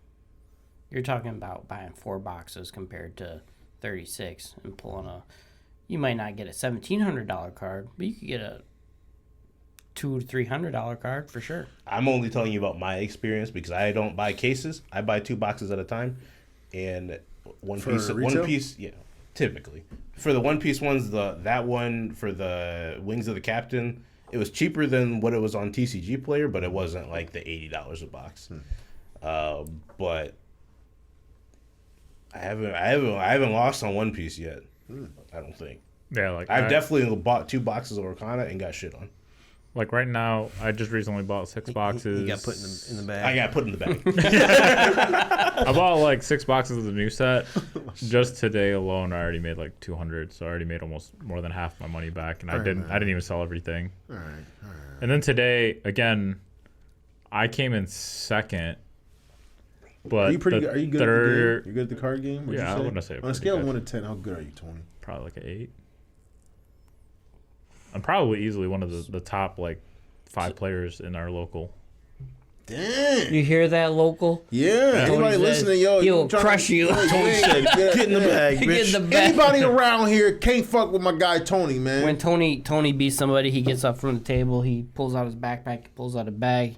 You're talking about buying 4 boxes compared to 36 and pulling a. You might not get a $1,700 card, but you could get a $200 to $300 card for sure. I'm only telling you about my experience because I don't buy cases. I buy 2 boxes at a time, and one For piece. retail? One piece, yeah. Typically, for the One Piece ones, that one for the Wings of the Captain, it was cheaper than what it was on TCG Player, but it wasn't like the $80 a box. But I haven't lost on One Piece yet. I don't think. Yeah, like I've definitely bought 2 boxes of Arcana and got shit on. like right now. I just recently bought 6 boxes. You got put in the bag. I got put in the bag. I bought like 6 boxes of the new set. Just today alone, I already made like 200. So I already made almost more than half my money back, and I didn't even sell everything. All right. And then today again, I came in second. But Are you pretty good? Are you good at the third, game? You good at the card game? Would Yeah, you I say? wouldn't say On a pretty scale of good. 1 to 10, how good are you, Tony? Probably like an 8. I'm probably easily one of the top like 5 players in our local. Damn. You hear that, local? Yeah. Tony Anybody says listening, yo? he'll trying crush you. Tony said, Get in the bag, Get bitch. in the bag. Anybody around here can't fuck with my guy Tony, man. When Tony beats somebody, he gets up from the table. He pulls out his backpack. He pulls out a bag.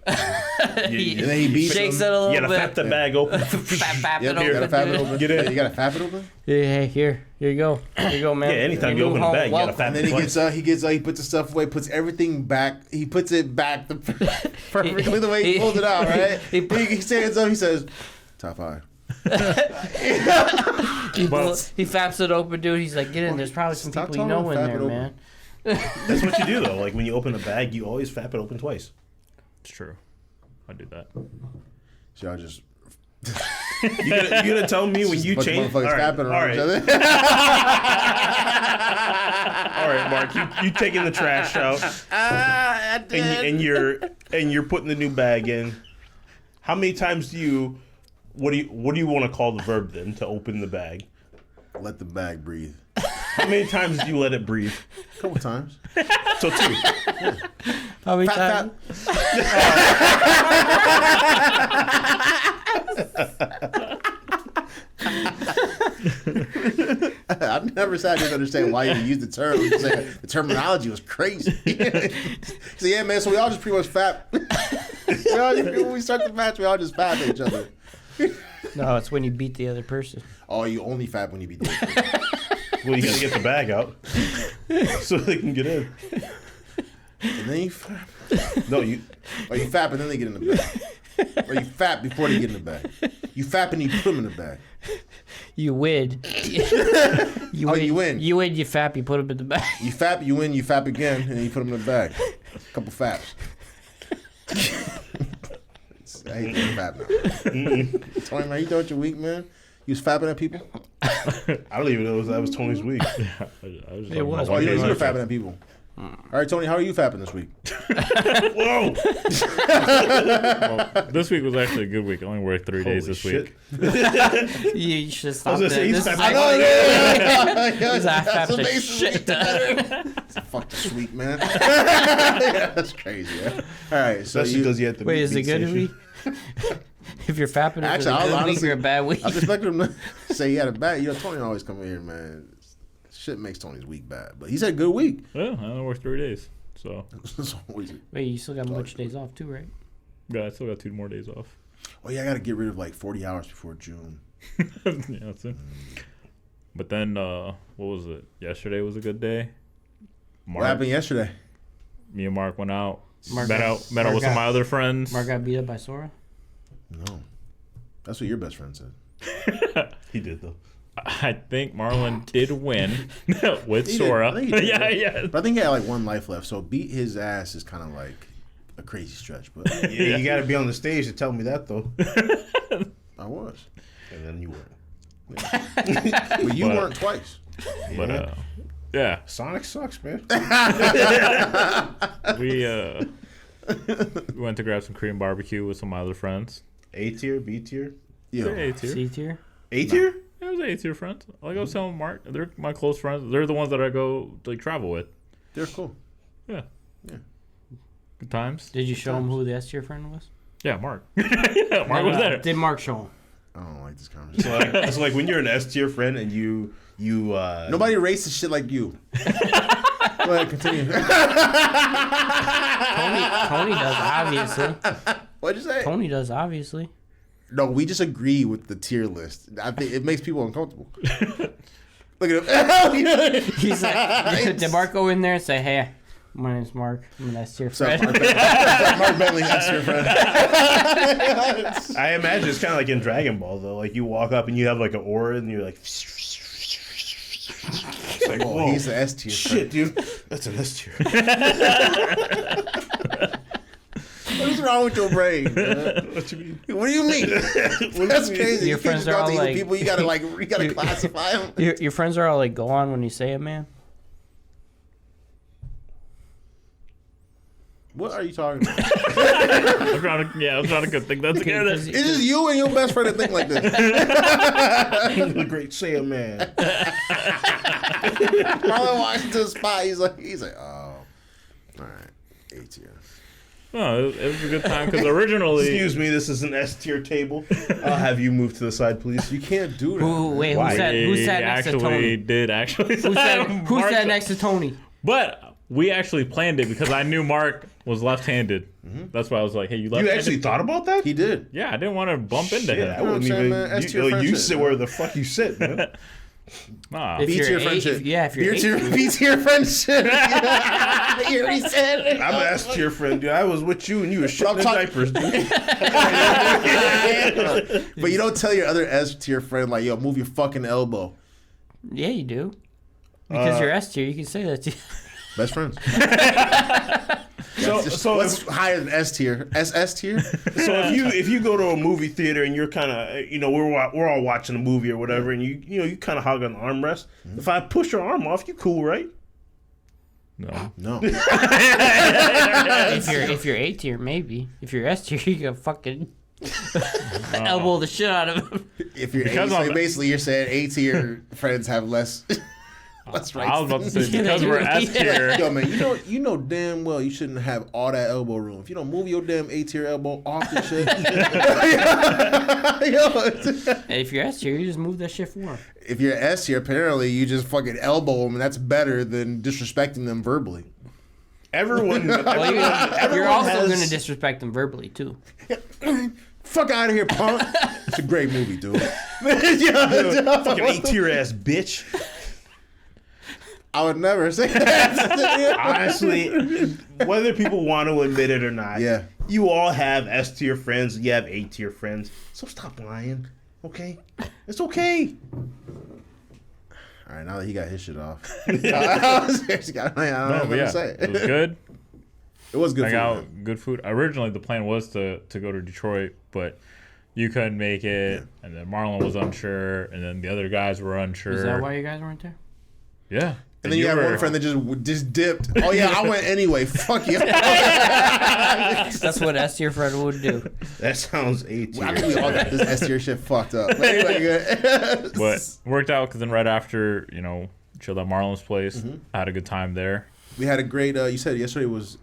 And then he beats shakes him. it a little You gotta fap bit. the bag open. Fap Yep, it you gotta open, fap it dude. open. Get in. Yeah, you gotta fap it open. Hey, here you go. Here you go, man. Yeah, anytime Your you new open a home, bag, you gotta welcome. fap And then he gets he puts the stuff away, puts everything back. He puts it back perfectly the way he pulled it out, right? He stands up. He says, "Top 5." He faps it open, dude. He's like, get in. There's probably some Stop people you know telling in him, fap there, it man. That's what you do though. Like when you open a bag, you always fap it open twice. It's true. I do that. So y'all just You gonna tell me when you bunch of change? motherfuckers fapping around each other. All right, Mark, you taking the trash out, and you're putting the new bag in. How many times do you? What do you want to call the verb then to open the bag? Let the bag breathe. How many times do you let it breathe? A couple times. So 2. How many Fap, times? I've never sat here to understand why you use the term. I'm just saying, the terminology was crazy. So yeah, man. So we all just pretty much fap. When we start the match, we all just fap at each other. No, it's when you beat the other person. Oh, you only fap when you beat the other person. Well, you gotta get the bag out so they can get in. And then you fap. No, you. Or you fap and then they get in the bag. Or you fap before they get in the bag. You fap and you put them in the bag. You win. You Oh, win. you win. You win. You fap. You put him in the bag. You fap, you win, you fap again, and then you put them in the bag. A couple faps. I hate that fap now. Tony, man, you thought you're weak, man? You was fapping at people? I don't even know if that was Tony's week. I was just It talking was. about Oh, you one were thing. fapping at people. All right, Tony, how are you fapping this week? Whoa! Well, this week was actually a good week. I only worked 3 days Holy this shit. week. You should I stop was gonna that. say, he's This is fapping. like, This I fapped the shit Fuck this week, man. Yeah, that's crazy. Yeah. All right, so Especially because you had to Wait, beat is it good Station. week? If you're fapping, is Actually, it a I'll good week honestly- or a bad week? I was expecting him to say he had a bad. You know, Tony always come in here, man. shit makes Tony's week bad. But he's had a good week. Yeah, I only worked 3 days, so It's always- Wait, you still got a bunch of days off too, right? yeah, I still got 2 more days off. oh yeah, I gotta get rid of like 40 hours before June. Yeah, that's it. But then, what was it? Yesterday was a good day. What happened yesterday? Me and Mark went out. Mark met got- out Mark with some of got- my other friends. Mark got beat up by Sora. No, that's what your best friend said. He did though. I think Marlon did win with He did. Sora. I think he did, yeah, yeah. yeah. But I think he had like 1 life left, so beat his ass is kind of like a crazy stretch. But Yeah, you got to be on the stage to tell me that though. I was. And then you weren't. But you But- weren't twice. But yeah, Sonic sucks, man. we went to grab some Korean barbecue with some of my other friends. A tier, B tier, Yeah. They're A tier. C tier. A tier. Yeah, it was A tier friends. Like I was telling Mark, they're my close friends. They're the ones that I go like travel with. They're cool. Yeah. Yeah. Good times. Did you show him who the S tier friend was? Yeah, Mark. Yeah, Mark was there. Did Mark show him? I don't like this conversation. It's like when you're an S tier friend and you Nobody races shit like you. Go ahead, continue. Tony does, obviously. What'd you say? Tony does, obviously. No, we just agree with the tier list. I think it makes people uncomfortable. Look at him. He's like, did Mark go in there and say, hey, my name's Mark. I'm an S tier So, friend. Mark Bentley, that's your friend. I imagine it's kind of like in Dragon Ball though. Like you walk up and you have like an aura and you're like, it's like, Oh, whoa, he's the S tier. shit, dude, that's an S tier. What is wrong with your brain? Man? What you mean? What do you mean? That's crazy. Your You can't friends just are go all to evil like- people. You gotta classify them. Your friends are all like, go on when you say it, man. What are you talking about? I'm trying to think that together. It's just you and your best friend that think like this. The great Saiyan man. Marlon walks into the spot. He's like, oh, all right, A tier. No, it was a good time because originally, Excuse me, this is an S tier table. I'll have you move to the side, please. You can't do that. Who Why? sat next to Tony? did actually. Who sat next to Tony? But we actually planned it because I knew Mark was left-handed. That's why I was like, "Hey, you You left-handed." actually thought about that? He did. Yeah, I didn't want to bump into Shit, I him. wouldn't saying, even. man? S tier You friendship, sit man. where the fuck you sit, man. Nah. If B you're tier A- friendship. if you're B tier, A tier- B tier friendship. You already said it. I'm an S tier friend, dude. I was with you and you were shitting I'm in talking- diapers, dude. But you don't tell your other S tier friend like, yo, move your fucking elbow. Yeah, you do. Because you're S tier, you can say that to Best friends. So What's higher than S tier? SS tier? So if you go to a movie theater and you're kind of we're all watching a movie or whatever and you kind of hug an armrest, if I push your arm off, you cool, right? No. No. if you're A tier, maybe. If you're S tier, you can fucking elbow the shit out of him. If you're Because A, so I'm- basically you're saying A tier friends have less rights. I was about to say Yeah, because they we're do. S tier. Yo, man, you know damn well you shouldn't have all that elbow room. If you don't move your damn A tier elbow off the shit. And if you're S tier, you just move that shit forward. If you're S tier, apparently you just fucking elbow them, and that's better than disrespecting them verbally. Everyone, Well, you're also has- going to disrespect them verbally, too. Fuck out of here, punk. It's a great movie, dude. fucking A tier ass bitch. I would never say that. Honestly, whether people want to admit it or not, Yeah. you all have S tier friends. You have A tier friends. So stop lying, okay? It's okay. All right, now that he got his shit off, I was seriously- I don't know No, what but to yeah, say. it was good. It was good. I food, got man. good food. Originally, the plan was to go to Detroit, but you couldn't make it, and then Marlon was unsure, and then the other guys were unsure. Is that why you guys weren't there? Yeah. And then you had one friend that just dipped. Oh yeah, I went anyway. Fuck you. That's what S tier friend would do. That sounds A tier. I think we all got this S tier shit fucked up. But anyway, good. But worked out because then right after, chilled at Marlon's place. Mm-hmm. I had a good time there. We had a great. You said yesterday was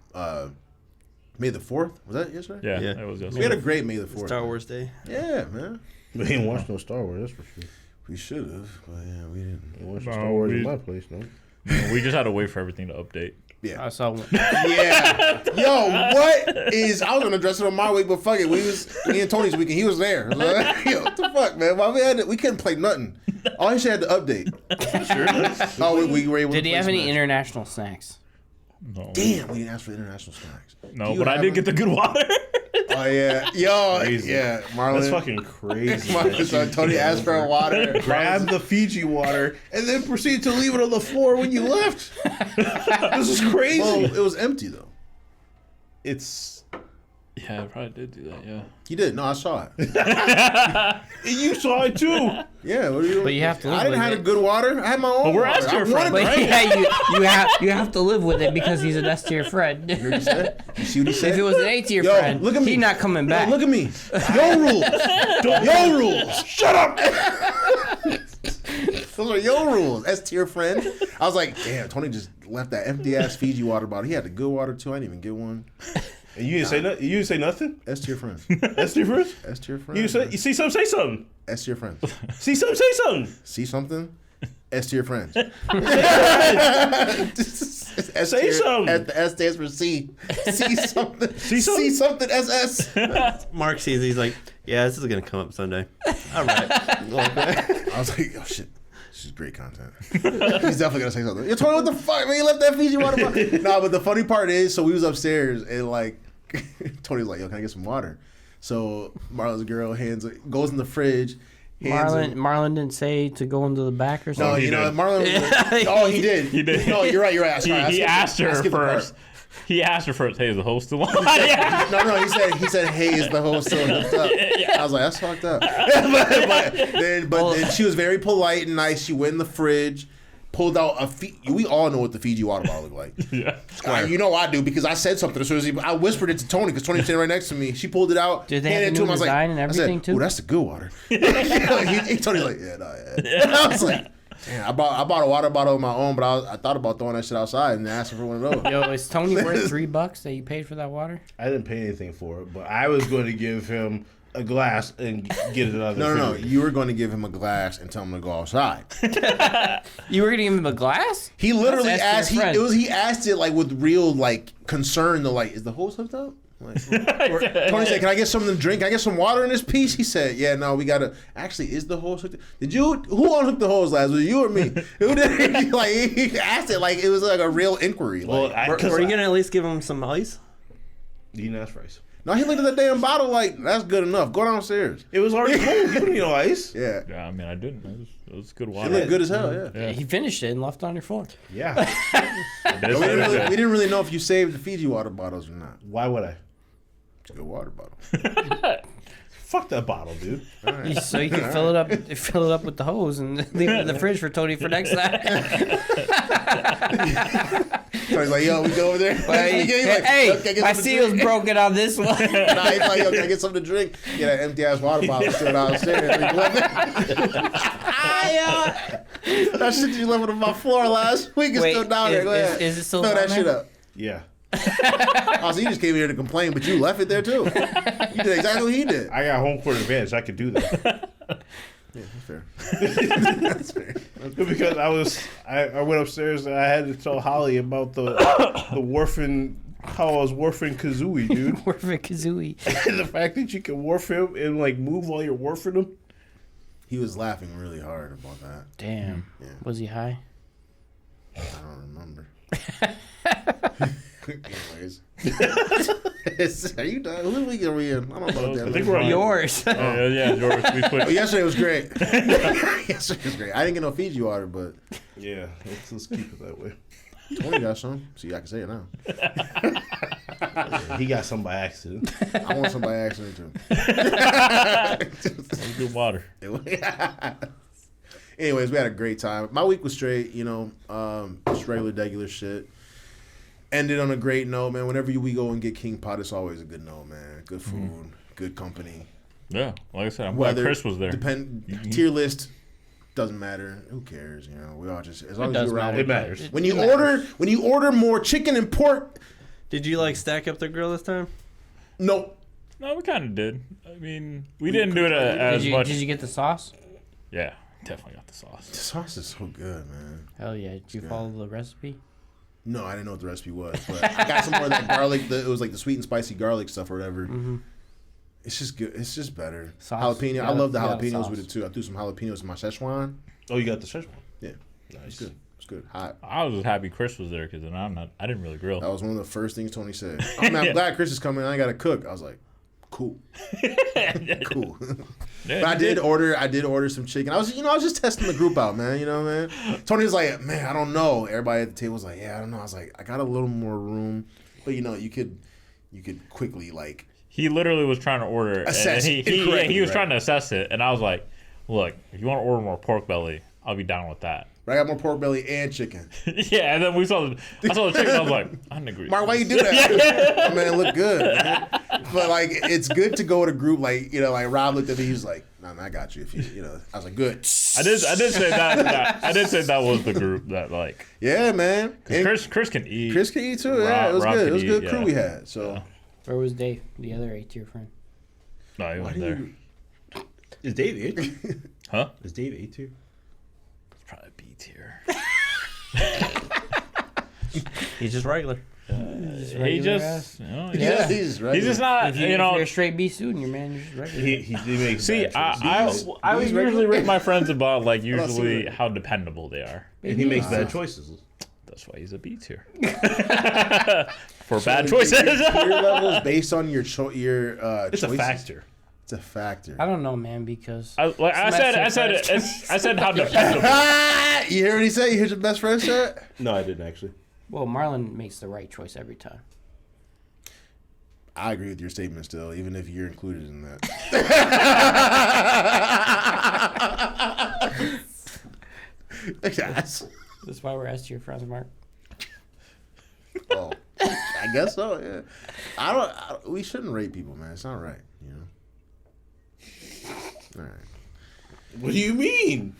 May the 4th. Was that yesterday? Yeah, Yeah. it was We yesterday. had a great May the 4th. Star Wars Day. Yeah, man. We ain't watched no Star Wars, that's for sure. We should have, but yeah, we didn't. What's No, Star Wars in we- my place, no? We just had to wait for everything to update. Yeah. I saw one. Yeah. Yo, what is? I was gonna dress it on my week, but fuck it. Me and Tony's weekend. He was there. I was like, yo, what the fuck, man? Why we couldn't play nothing. All he had to update. Oh, we were able. Did to he play have any Smash. international snacks? No, Damn, we didn't ask for international snacks. no, Do you but I have did get the good water. Oh yeah, yo, Crazy. yeah, Marlon. That's fucking crazy. Marlon, so Tony asked for a water. Grab the Fiji water and then proceed to leave it on the floor when you left. This is crazy. Well, it was empty though. It's Yeah, I probably did do that. Yeah. He did. No, I saw it. you saw it too. Yeah, what are you doing? But you have to live I didn't with have it. a good water. I had my own. But we're water. asking I for wanted it, to But drink. yeah, you have to live with it because he's an S tier friend. You heard what he said? You see what he said? If it was an A tier Yo, friend, look at me. he's not coming Yo, back. look at me. Yo rules. Yo rules. Shut up. Those are yo rules. S tier friend. I was like, damn, Tony just left that empty ass Fiji water bottle. He had the good water too. I didn't even get one. And you didn't say nothing. You didn't say nothing. S tier friend. That's your first. S tier friend. You said you see something. Say something. S tier friend. See something. Say something. See something? S tier friends. Say something. The S stands for C. See something. See something? See something. SS. Mark sees it, he's like, yeah, this is going to come up Sunday. All right. I was like, oh shit. This is great content. He's definitely gonna say something. You're Tony, what the fuck, man? You left that Fiji water bottle. Nah, but the funny part is, so we was upstairs and like, Tony's like, yo, can I get some water? So Marlon's girl goes in the fridge. Marlon didn't say to go into the back or No, something. he you know, did. Marlon. Oh, he did. He did. No, you're right. You're right. Sorry, I He skipped- asked I her skipped the part. first. He asked her first. Hey, is the host still on? Yeah. No, he said, hey, is the host still hooked up? I was like, that's fucked up. but then she was very polite and nice. She went in the fridge, pulled out we all know what the Fiji water bottle looked like. Yeah. You know I do because I said something as soon as I whispered it to Tony because Tony was sitting right next to me. She pulled it out. Did they handed have it the to new him. I was design and I everything, said, too? Ooh, that's the good water. Tony's like, yeah, no, yeah. I was like, damn, I bought a water bottle of my own, but I thought about throwing that shit outside and asking for one of those. Yo, is Tony worth $3 that you paid for that water? I didn't pay anything for it, but I was going to give him a glass and get it out of the No. refrigerator. You were going to give him a glass and tell him to go outside. You were gonna give him a glass? He literally That's asked. your friend. He asked it like with real like concern. To like, is the hose hooked up? Like, Tony said, "Can I get something to drink? Can I get some water in this piece?" He said, "Yeah, no, we gotta." Actually, is the hose hooked up? Who unhooked the hose last? Was it you or me? Who did? Like he asked it like it was like a real inquiry. Well, Like, Were you going to at least give him some ice? you didn't ask for ice. no, he looked at the damn bottle like that's good enough. Go downstairs. It was already cold. You don't need no ice. Yeah, Yeah, I mean, I didn't. It was good it water. looked good as hell. Yeah. Yeah. He finished it and left it on your floor. Yeah. That's We what it is. didn't really know if you saved the Fiji water bottles or not. Why would I? It's a good water bottle. Fuck that bottle, dude. So you can fill it up with the hose and leave it in the fridge for Tony for next time. Tony's like, yo, we go over there. He's like, Hey, "Yo, can I get my something to seal's drink?" broken on this one. Nah, he's like, yo, can I get something to drink? Get an empty ass water bottle, throw it downstairs. That shit you left on my floor last week is Wait, still down there. Go is- ahead. is it still Throw down that shit there? up. Yeah. Oh, so you just came here to complain, but you left it there too. You did exactly what he did. I got home court advantage. I could do that. Yeah, that's fair. That's fair. Because I went upstairs and I had to tell Holly about the warfing, how I was warfing Kazooie, dude. Perfect Kazooie. And the fact that you can warf him and like move while you're warfing him. He was laughing really hard about that. Damn. Yeah. Was he high? I don't remember. Anyways. Are you done? Who week are we in? I don't know. I think we're on Yours. Yeah, George, we Oh, switched. yesterday was great. Yesterday was great. I didn't get no Fiji water, but Yeah, let's keep it that way. Tony got some. See, I can say it now. He got some by accident. I want somebody accident too. Good water. Anyways, we had a great time. My week was straight, just regular shit. Ended on a great note, man. Whenever we go and get King Pot, it's always a good note, man. Good food, good company. Yeah, like I said, I'm glad Chris was there. Tier list doesn't matter. Who cares? We all just as long as does you're around. matter. It matters. When you order more chicken and pork, Did you like stack up the grill this time? nope. No, we kind of did. I mean, we didn't do it as Did much. you get the sauce? Yeah. Definitely got the sauce. The sauce is so good, man. Hell yeah! Did you good. follow the recipe? No, I didn't know what the recipe was, but I got some more of that garlic. It was like the sweet and spicy garlic stuff or whatever. Mm-hmm. It's just good. It's just better. Sauce. Jalapeno. Yeah, I love the yeah, jalapenos sauce. with it too. I threw some jalapenos in my Szechuan. Oh, you got the Szechuan. Yeah, Nice. it's good. It's good. Hot. I was just happy Chris was there because I didn't really grill. That was one of the first things Tony said. Oh, man, I'm glad Chris is coming. I ain't got to cook. I was like, cool, cool. But I did order some chicken. I was just testing the group out, man. You know, man. Tony was like, man, I don't know. Everybody at the table was like, yeah, I don't know. I was like, I got a little more room, but you could quickly like. He literally was trying to order. Assess and it he correctly, was right. trying to assess it, and I was like, look, if you want to order more pork belly, I'll be down with that. But I got more pork belly and chicken. Yeah, and then I saw the chicken. I was like, I didn't agree. Mark, why you do that? I mean, it looked good, man. But like, it's good to go with a group like like Rob looked at me. He was like, "Nah, man, I got you." If you I was like, "Good." I did say that. I did say that was the group that like. Yeah, man. And Chris can eat. Chris can eat too. Yeah, it was Rob good. It can was a good eat, crew yeah. we had. So Where was Dave, the other A-tier friend? No, he why wasn't do there. you? Is Dave A tier? Huh? Is Dave A tier? It's probably B tier. He's just regular. He regular just, Yeah. he's right. he's just not. If You you're know. a straight B student, your man, you're just regular. He makes See, bad choices. I These usually regular? rate my friends about like not seeing usually it. how dependable they are. and he makes bad choices. That's why he's a B tier. For bad choices. Your levels based on your It's choices. a factor. It's a factor. I don't know, man, because I said how dependable. You hear what he said? You hear your best friend say? No, I didn't actually. well, Marlon makes the right choice every time. I agree with your statement still, even if you're included in that. Yes. That's why we're S-tier friends, Mark. Oh, I guess so. Yeah. We shouldn't rate people, man. It's not right. All right. What do you mean?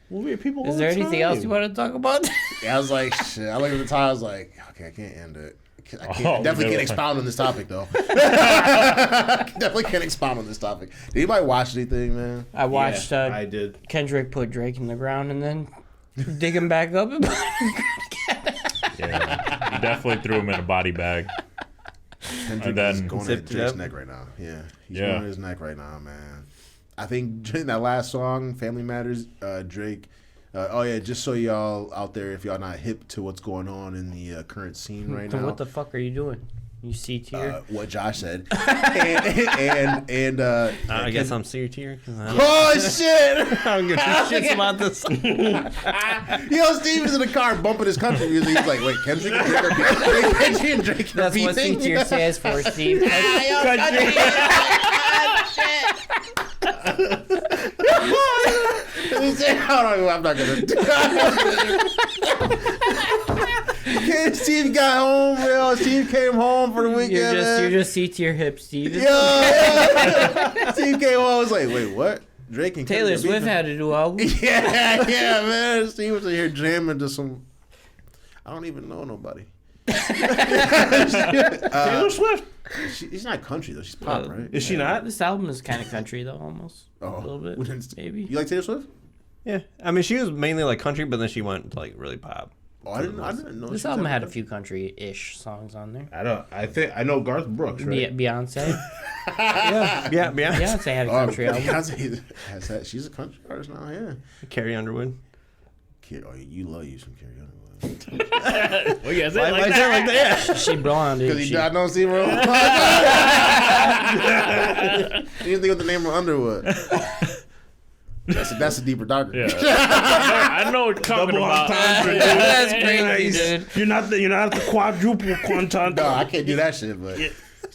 Well, people. Is there anything else you want to talk about? Yeah, I was like, shit. I looked at the time. I was like, okay, I can't end it. I Oh, definitely no. can't expound on this topic, though. Definitely can't expound on this topic. Did anybody watch anything, man? I watched I did. Kendrick put Drake in the ground and then dig him back up. Yeah, he definitely threw him in a body bag. Kendrick And then is going at zipped it Drake's up. neck right now. Yeah, he's Yeah. going at his neck right now, man. I think in that last song, "Family Matters," Drake. Oh yeah, just so y'all out there, if y'all not hip to what's going on in the current scene right So now, what the fuck are you doing? You C-tier? what Josh said, and I guess I'm C tier. oh shit, I don't give two shits about this. yo, Steve is in the car bumping his country music. He's like, wait, Kendrick and Drake are beefing? Kendrick and Drake are That's what beefing? C-tier stands for, Steve. He said, I'm not gonna. Steve got home, bro. Steve came home for the weekend. You're man. just C-tier hip, Steve. Yo, Steve came home. I was like, wait, what? Drake and Taylor Kendrick Swift had a new album. Yeah, man. Steve was in here jamming to some. I don't even know nobody. Taylor Swift. She's not country though. She's pop, right? Is she not? This album is kind of country though, almost. Oh, a little bit, we didn't- maybe. You like Taylor Swift? Yeah, I mean, she was mainly like country, but then she went like really pop. Oh, I didn't know. This she album was had a that few country-ish songs on there. I think I know Garth Brooks, right? Beyonce. Yeah, yeah. Beyonce had a Oh, country album. Beyonce has that. She's a country artist now. Yeah. Carrie Underwood. Kid, oh, you love you some Carrie Underwood. Well, yeah, Why is that like that? Yeah. She blonde, Because didn't he she? died on Steve Earle. You think of the name of Underwood. That's a deeper darker. Yeah. I know what you're talking Double about. entendre, dude. That's crazy, Nice. dude. You're not the quadruple content. No, I can't do that shit, but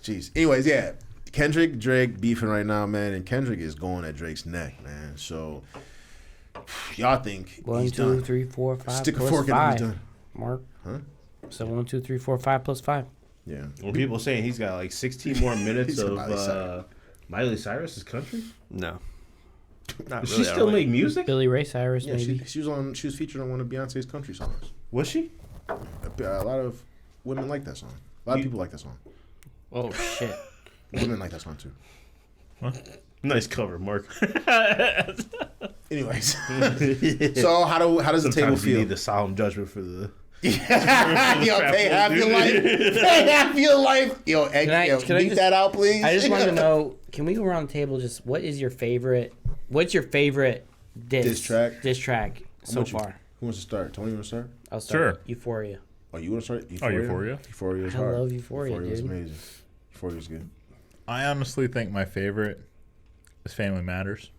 jeez. Anyways, yeah. Kendrick, Drake beefing right now, man, and Kendrick is going at Drake's neck, man. So y'all think 1, he's 2, done. 3, 4, 5 Stick a plus fork in him, 5. he's done. Mark. Huh? So 1, 2, 3, 4, 5 plus 5. Yeah. Well, people saying he's got like 16 more minutes He's a of Miley Cyrus. Miley Cyrus's country. No. Not Does really. she I still don't make music? Billy Ray Cyrus, Yeah, maybe. she was featured on one of Beyonce's country songs. Was she? A lot of women like that song. A lot of people like that song. Oh, shit. Women like that song too. Nice cover, Mark. Anyways, so how does the table Sometimes you feel? need the solemn judgment for the. Yo, pay half your life. Pay half your life. Yo, Egg, can I beat just- that out, please. I just want to know, can we go around the table? Just what's your favorite Diss track? Diss track so want you- far? Who wants to start? Tony, you want to start? I'll start. Sure. with Euphoria. Oh, you want to start? Oh, Euphoria? Euphoria is I hard. love Euphoria, is dude. amazing. Euphoria is good. I honestly think my favorite is Family Matters.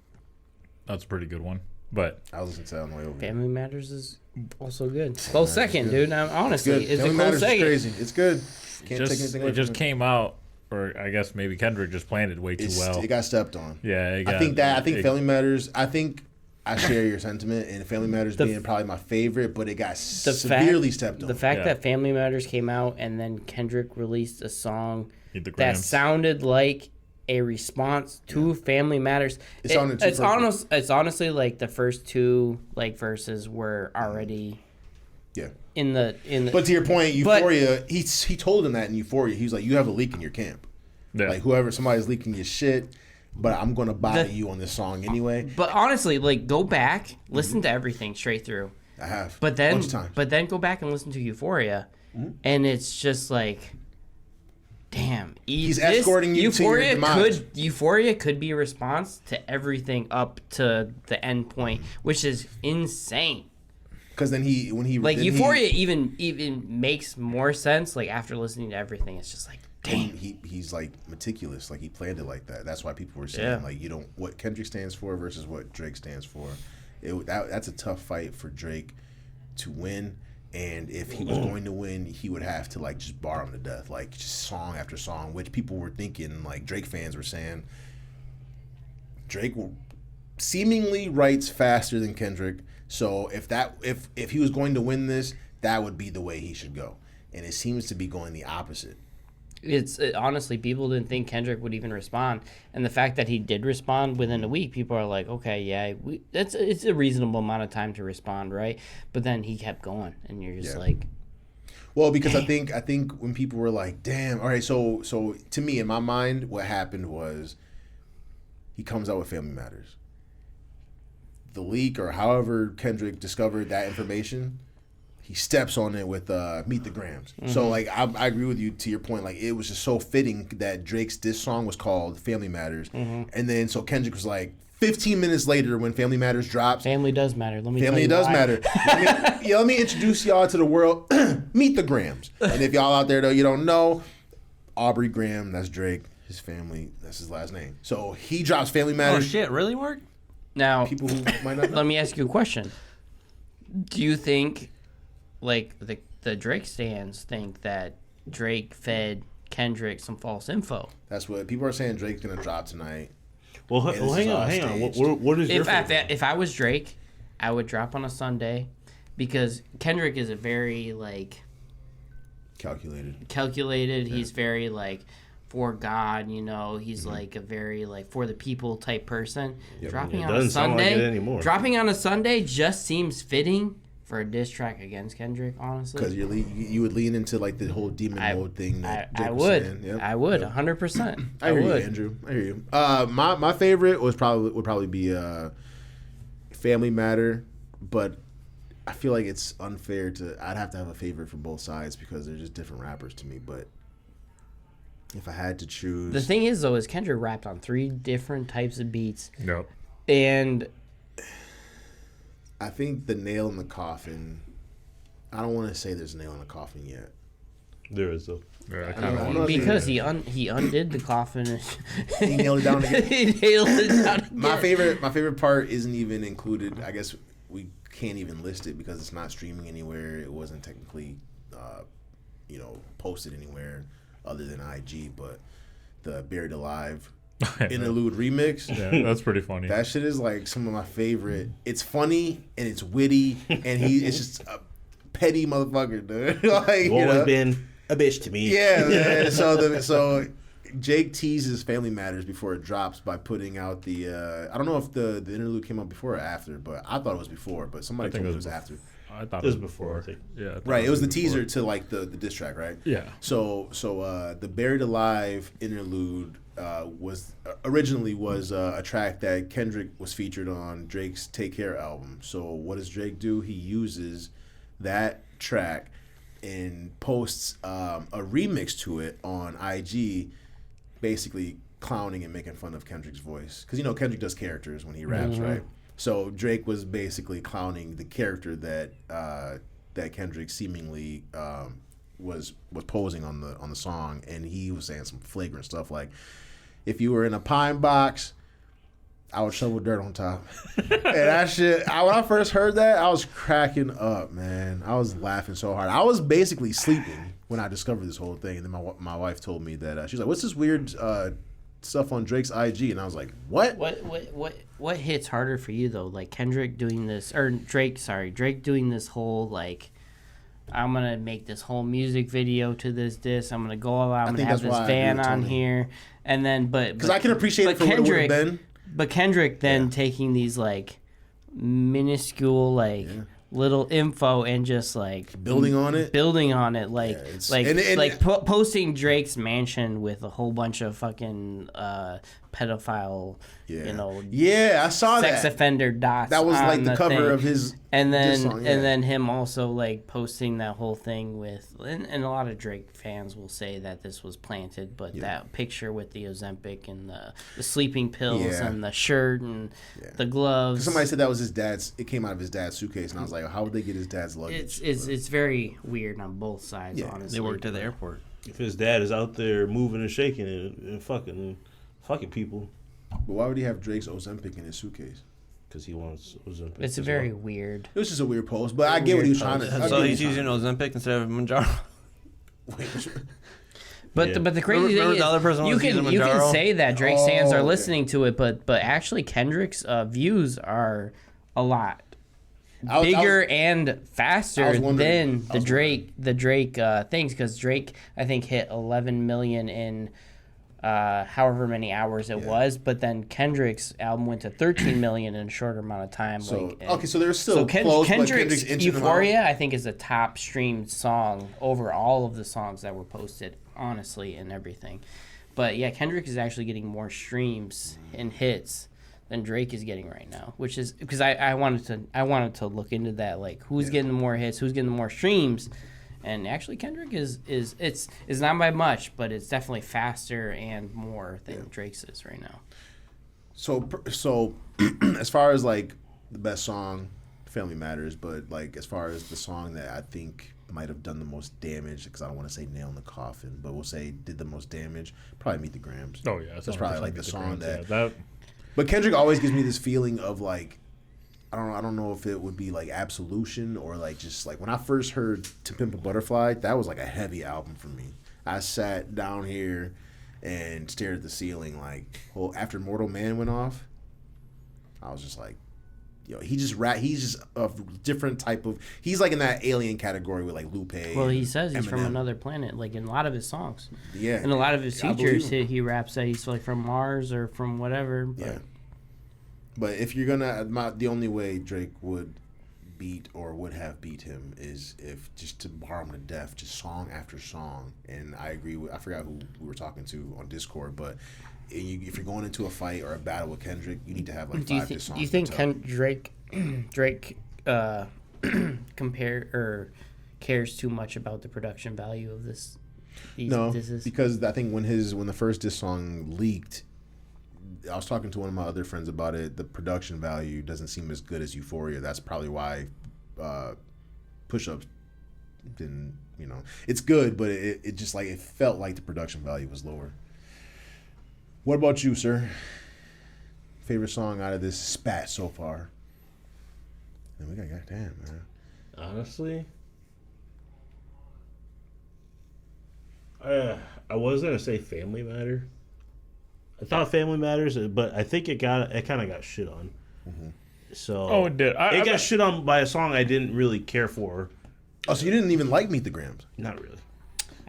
That's a pretty good one. But I was listening to that on the way over. Family Matters is also good. Close second, dude. Honestly, Good. it's a Family close Matters is second. crazy. It's good. Can't take just, anything away it just from came out, or I guess maybe Kendrick just planned it way too well. It got stepped on. Yeah, it got, I think Family Matters. I think I share your sentiment, and Family Matters being probably my favorite, but it got severely stepped on. The fact Yeah. that Family Matters came out and then Kendrick released a song Eat the that Grams. sounded like a response to Family Matters. It sounded too it's perfect. it's honestly like the first two verses were already Yeah. in the But to your point, Euphoria, he told him that in Euphoria. He was like, "You have a leak in your camp. Yeah. Like somebody's leaking your shit, but I'm gonna body you on this song anyway." But honestly, like go back, listen to everything straight through. I have. But then bunch of times. but then go back and listen to Euphoria, and it's just like, damn, He's escorting you to your demise. Euphoria could be a response to everything up to the end point, which is insane. Because then Like Euphoria even makes more sense. Like after listening to everything, it's just like, damn. he's like meticulous. Like he planned it like that. That's why people were saying Yeah. like you don't what Kendrick stands for versus what Drake stands for. That's a tough fight for Drake to win. And if he was going to win, he would have to like just bar him to death, like just song after song, which people were thinking. Like Drake fans were saying, Drake seemingly writes faster than Kendrick. So if he was going to win this, that would be the way he should go. And it seems to be going the opposite. Honestly, people didn't think Kendrick would even respond, and the fact that he did respond within a week, people are like, okay, yeah, it's a reasonable amount of time to respond, right? But then he kept going, and you're just Yeah. like, Well, because I think when people were like, "Damn, all right," so to me in my mind, what happened was he comes out with Family Matters. The leak or however Kendrick discovered that information, he steps on it with Meet the Grams. So like I agree with you to your point. Like it was just so fitting that Drake's diss song was called Family Matters, and then so Kendrick was like 15 minutes later when Family Matters drops. family does matter. Let me tell Family you does why. matter. Let me introduce y'all to the world. Meet the Grams. And if y'all out there though you don't know, Aubrey Graham, that's Drake. His family, that's his last name. So he drops Family Oh Matters. shit, really, Mark? Now, People who might not know. let me ask you a question. Do you think, like, the Drake stans think that Drake fed Kendrick some false info? That's what people are saying. Drake's gonna drop tonight. Well, this is hang all on. staged. What is your If favorite? if I was Drake, I would drop on a Sunday, because Kendrick is a very like Calculated. calculated. He's very like for God, you know. He's like a very like for the people type person. Dropping It on a doesn't sound like Sunday, it anymore. dropping on a Sunday just seems fitting for a diss track against Kendrick. Honestly, Because you would lean into like the whole demon mode thing that Drake I was would, saying. Yep. I would, Yep. 100%. I hear you, Andrew. I hear you. My favorite would probably be Family Matter, but I feel like it's unfair I'd have to have a favorite for both sides because they're just different rappers to me. But if I had to choose, The thing is, though, is Kendrick rapped on 3 different types of beats, Nope. and I think the nail in the coffin. I don't want to say there's a nail in the coffin yet. There is though. Yeah, I I kinda don't want know. because he undid the coffin, and He nailed it down again. he nailed it down again. My favorite part isn't even included. I guess we can't even list it because it's not streaming anywhere. It wasn't technically, posted anywhere other than IG. But the Buried Alive interlude remix. Yeah, that's pretty funny. That shit is like some of my favorite. It's funny and it's witty and it's just a petty motherfucker, dude. Like, You've always been a bitch to me. yeah, man. So Jake teases Family Matters before it drops by putting out the. I don't know if the interlude came out before or after, but I thought it was before. But somebody told me it was after. I thought It was before, I think. Yeah. I thought Right, it was the before. teaser to like the diss track, right? Yeah. So the Buried Alive interlude was originally was a track that Kendrick was featured on Drake's Take Care album. So what does Drake do? He uses that track and posts a remix to it on IG, basically clowning and making fun of Kendrick's voice. Because, you know, Kendrick does characters when he raps, right? So Drake was basically clowning the character that that Kendrick seemingly was posing on the song, and he was saying some flagrant stuff like, if you were in a pine box, I would shovel dirt on top. And that shit, when I first heard that, I was cracking up, man. I was laughing so hard. I was basically sleeping when I discovered this whole thing, and then my wife told me that she's like, "What's this weird stuff on Drake's IG?" And I was like, "What?" What hits harder for you though? Like Kendrick doing this, or Drake doing this whole like, I'm gonna make this whole music video to this. I'm gonna go all out. I'm gonna have this van on here, and then because I can appreciate it for what it would have been. But Kendrick then taking these like minuscule like little info and just like building on it, like posting Drake's mansion with a whole bunch of fucking pedophile, I saw sex offender dots. That was like the cover thing. of his, and then song, and then him also like posting that whole thing with, and a lot of Drake fans will say that this was planted, but that picture with the Ozempic and the sleeping pills and the shirt and the gloves. Somebody said that was his dad's. It came out of his dad's suitcase, and I was like, how would they get his dad's luggage? It's very weird on both sides. Honestly, they worked at the airport. If his dad is out there moving and shaking and fucking people. But why would he have Drake's Ozempic in his suitcase? Because he wants Ozempic. It's a very weird. It was just a weird post, but I get what he was trying to. So he's using Ozempic instead of Manjaro. But the crazy thing is, the other person you can say that Drake fans are listening to it, but actually Kendrick's views are a lot bigger and faster than the Drake things, because Drake I think hit 11 million in however many hours it was, but then Kendrick's album went to 13 million in a shorter amount of time. So so there's still close, Kendrick's Euphoria I think is a top streamed song over all of the songs that were posted, honestly, and everything. But yeah, Kendrick is actually getting more streams and hits than Drake is getting right now, which is because I wanted to look into that, like who's getting the more hits, who's getting the more streams. And actually, Kendrick is not by much, but it's definitely faster and more than Drake's is right now. So as far as like the best song, Family Matters, but like as far as the song that I think might have done the most damage, because I don't want to say nail in the coffin, but we'll say did the most damage, probably Meet the Grams. Oh yeah, that's probably like the song Grams, that. But Kendrick always gives me this feeling of like, I don't know if it would be like Absolution or like just like when I first heard To Pimp a Butterfly, that was like a heavy album for me. I sat down here and stared at the ceiling like, well, after Mortal Man went off, I was just like, yo, he's just a different type of, he's like in that alien category with like Lupe. Well, he says he's from Eminem. another planet, like in a lot of his songs. Yeah. In a lot of his I features, believe him. he raps that he's like from Mars or from whatever. But Yeah. But if you're gonna, the only way Drake would beat or would have beat him is if just to bar him to death, just song after song. And I agree with, I forgot who we were talking to on Discord, but if you're going into a fight or a battle with Kendrick, you need to have like five songs. Do you think Drake compare or cares too much about the production value of this? No, disses? because I think when the first diss song leaked, I was talking to one of my other friends about it. The production value doesn't seem as good as Euphoria. That's probably why Push Ups didn't. It's good, but it just like it felt like the production value was lower. What about you, sir? Favorite song out of this spat so far? And we got goddamn, man. Honestly, I was gonna say Family Matter. I thought Family Matters, but I think it kind of got shit on. Mm-hmm. So it did. It got shit on by a song I didn't really care for. Oh, so you didn't even like Meet the Grams? Not really.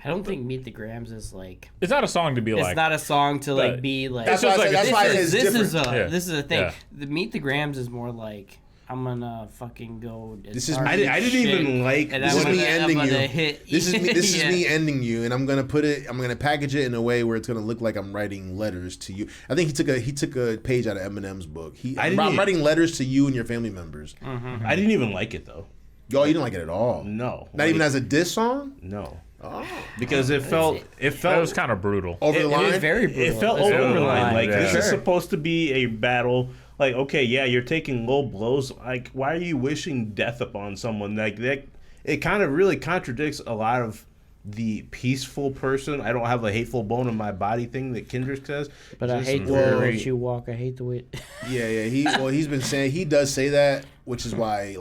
I don't think Meet the Grams is like. It's not a song to be like. It's not a song to like But be like. That's why I said- that's why it's this different. is a Yeah. this is a thing. Yeah. The Meet the Grams is more like I'm gonna fucking go. as This is- hard I as didn't shit, even like. and This I'm is me gonna- I'm ending gonna you. hit- This is me. This Yeah. is me ending you, and I'm gonna put it. I'm gonna package it in a way where it's gonna look like I'm writing letters to you. I think he took a page out of Eminem's book. I'm writing letters to you and your family members. I didn't even like it though. Y'all, you didn't like it at all. No, Not even as a diss song. no, Oh, because it felt That was kind of brutal. over the It line. is very brutal. it felt It's over the line. Like yeah. this is Sure. supposed to be a battle. Like, okay, yeah, you're taking low blows. Like, why are you wishing death upon someone? Like that, it kind of really contradicts a lot of the peaceful person. I don't have a hateful bone in my body thing that Kendrick says. But I Just hate the way very- that you walk. I hate the way. Yeah. He's been saying he does say that, which is why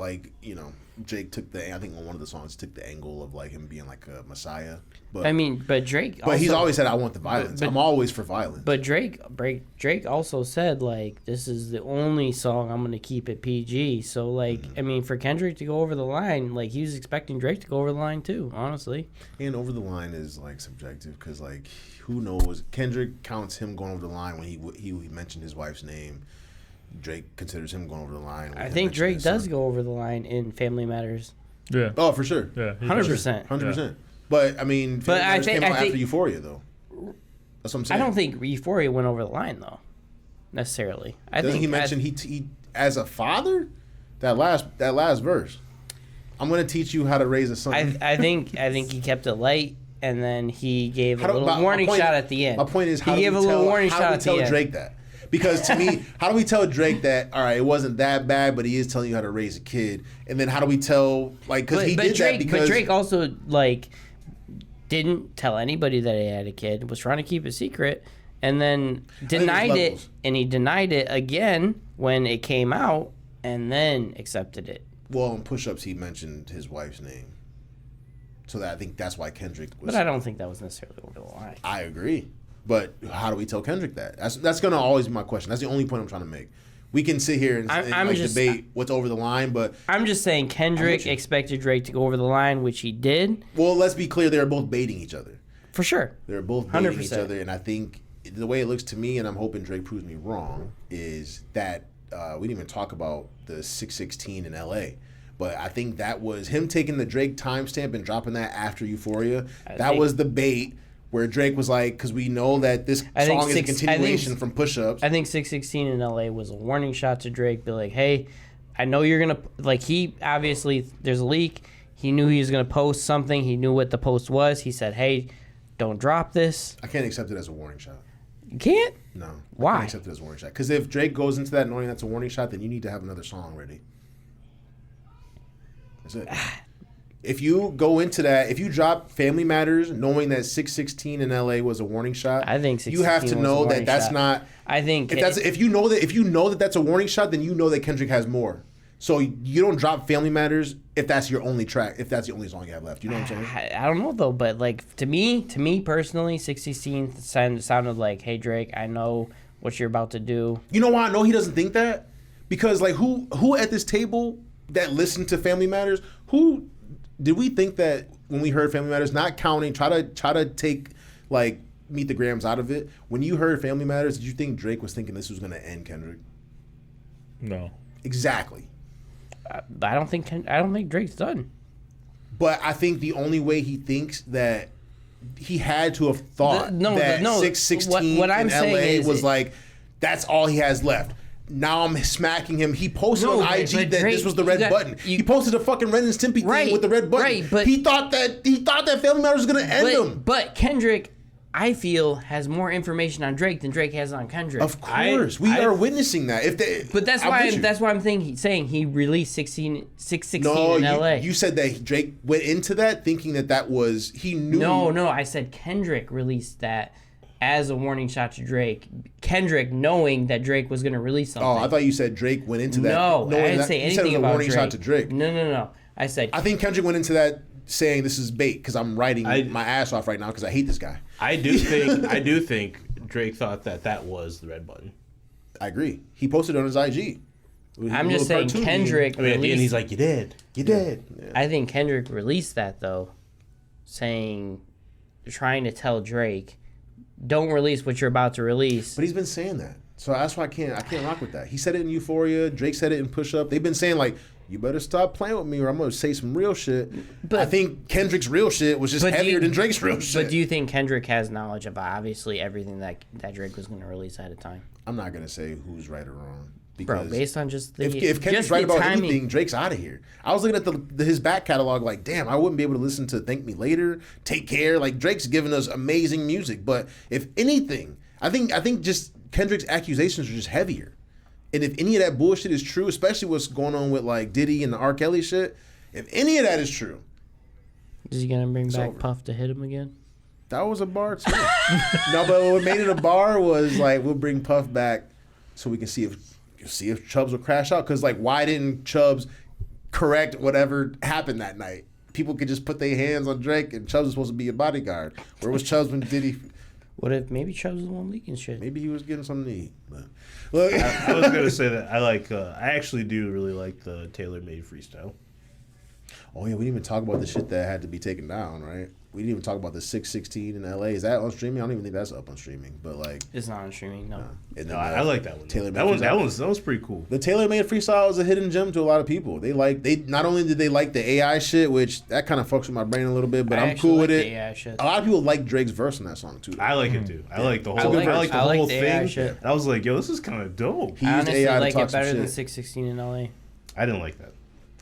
Drake took I think on one of the songs took the angle of like him being like a messiah. But I mean, but Drake. but he's also- always said I want the violence. but- I'm always for violence. But Drake also said like this is the only song I'm gonna keep it PG. So like I mean for Kendrick to go over the line, like he was expecting Drake to go over the line too. Honestly, And over the line is like subjective because like who knows? Kendrick counts him going over the line when he mentioned his wife's name. Drake considers him going over the line. when I he think mentioned Drake his does son. go over the line in Family Matters. Yeah. Oh, for sure. Yeah. 100%. 100%. But I mean, But I Matters think- came out I think- after Euphoria though. That's what I'm saying. I don't think Euphoria went over the line though, necessarily. I Doesn't think he mention he as a father? That last verse. I'm gonna teach you how to raise a son. I think he kept it light, and then he gave a How do- little my warning point- shot at the end. My point is, how he do gave we a little tell, warning how shot do we at the tell end. Drake that? Because to me, how do we tell Drake that? All right, it wasn't that bad, but he is telling you how to raise a kid. And then how do we tell because he did that because But Drake also like didn't tell anybody that he had a kid. Was trying to keep it secret, and then denied it. levels. And he denied it again when it came out, and then accepted it. well in push-ups he mentioned his wife's name. So that I think that's why Kendrick was. But I don't think that was necessarily over the line. I agree. But how do we tell Kendrick that? That's gonna always be my question. That's the only point I'm trying to make. We can sit here and, I'm like just- debate what's over the line, but I'm just saying Kendrick you. expected Drake to go over the line, which he did well, let's be clear. They're both baiting each other. for sure. They're both baiting each 100%. other, and I think the way it looks to me, and I'm hoping Drake proves me wrong, is that we didn't even talk about the 616 in L.A. But I think that was him taking the Drake timestamp and dropping that after Euphoria. That think- was the bait where Drake was like, because we know that this I think song is a I think- continuation from push-ups. I think 616 in LA was a warning shot to Drake. Be like, hey, I know you're gonna like. He obviously there's a leak. He knew he was gonna post something. He knew what the post was. He said, hey, don't drop this. I can't accept it as a warning shot. You can't. No. I Why? can't accept it as a warning shot. Because if Drake goes into that knowing that's a warning shot, then you need to have another song ready. That's it. If you go into that, if you drop Family Matters knowing that 616 in LA was a warning shot, I think you have to 616 was a know that warning that's shot. not. I think If you know that that's a warning shot, then you know that Kendrick has more. So you don't drop Family Matters if that's your only track, if that's the only song you have left. You know what I'm saying? I don't know though, but like to me personally, 616 sounded like, hey Drake, I know what you're about to do. You know why I know he doesn't think that? Because like who at this table that listened to Family Matters, who did we think that when we heard Family Matters, not counting, try to take like Meet the Grams out of it. When you heard Family Matters, did you think Drake was thinking this was gonna end Kendrick? No. Exactly. I don't think Drake's done. But I think the only way he thinks that he had to have thought that 616 what I'm in saying LA is was like, that's all he has left. Now I'm smacking him. He posted No, on but IG that Drake, this was the you red got- button. you- He posted a fucking Ren and Stimpy Right, thing with the red button. right, but- he thought that Family Matters was gonna end him. But Kendrick, I feel, has more information on Drake than Drake has on Kendrick. Of course, we are witnessing that. But that's I'm why with you. that's why I'm saying he released 616 no. in LA. You said that Drake went into that thinking that was he knew. No, I said Kendrick released that as a warning shot to Drake. Kendrick knowing that Drake was going to release something. Oh, I thought you said Drake went into that. No, I knowing didn't that- say you said it anything was a about warning Drake. shot to Drake. No. I said I think Kendrick went into that saying this is bait because I'm writing my ass off right now because I hate this guy. I do think Drake thought that was the red button. I agree. He posted it on his IG. I'm just saying Kendrick I mean, at the end, released. he's like, "You did." You did. Yeah. I think Kendrick released that though, trying to tell Drake, don't release what you're about to release. But he's been saying that. So that's why I can't rock with that. He said it in Euphoria. Drake said it in Push Up. They've been saying like, you better stop playing with me or I'm gonna say some real shit. But I think Kendrick's real shit was just heavier than Drake's real shit. But do you think Kendrick has knowledge of obviously everything that Drake was going to release at a time? I'm not gonna say who's right or wrong. Bro, based on just the if Kendrick's right about anything, Drake's out of here. I was looking at his back catalog like, damn, I wouldn't be able to listen to Thank Me Later, Take Care. Like Drake's giving us amazing music, but if anything, I think just Kendrick's accusations are just heavier. And if any of that bullshit is true, especially what's going on with like Diddy and the R. Kelly shit, if any of that is true, is he gonna bring back over. Puff to hit him again? That was a bar too. No, but what made it a bar was like we'll bring Puff back so we can see if Chubbs will crash out. Because like, why didn't Chubbs correct whatever happened that night? People could just put their hands on Drake, and Chubbs was supposed to be a bodyguard. Where was Chubbs when Diddy? What if maybe Chubbs was the one leaking shit? Maybe he was getting something to eat. But look, I was gonna say that I actually do really like the tailor-made freestyle. oh yeah, we didn't even talk about the shit that had to be taken down, right? We didn't even talk about the 616 in LA. Is that on streaming? I don't even think that's up on streaming. But like, It's not on streaming, no. and then, No, I like that one. Tailor-made That was pretty cool. The tailor-made freestyle is a hidden gem to a lot of people. They not only did they like the AI shit, which that kind of fucks with my brain a little bit, but I I'm actually cool like with the it. AI shit. A lot of people like Drake's verse in that song too. I like it too. I like the whole. I like- I like the I like whole the AI thing. shit. I was like, yo, this is kind of dope. He I used honestly AI like to talk it some better than shit. 616 in LA. I didn't like that.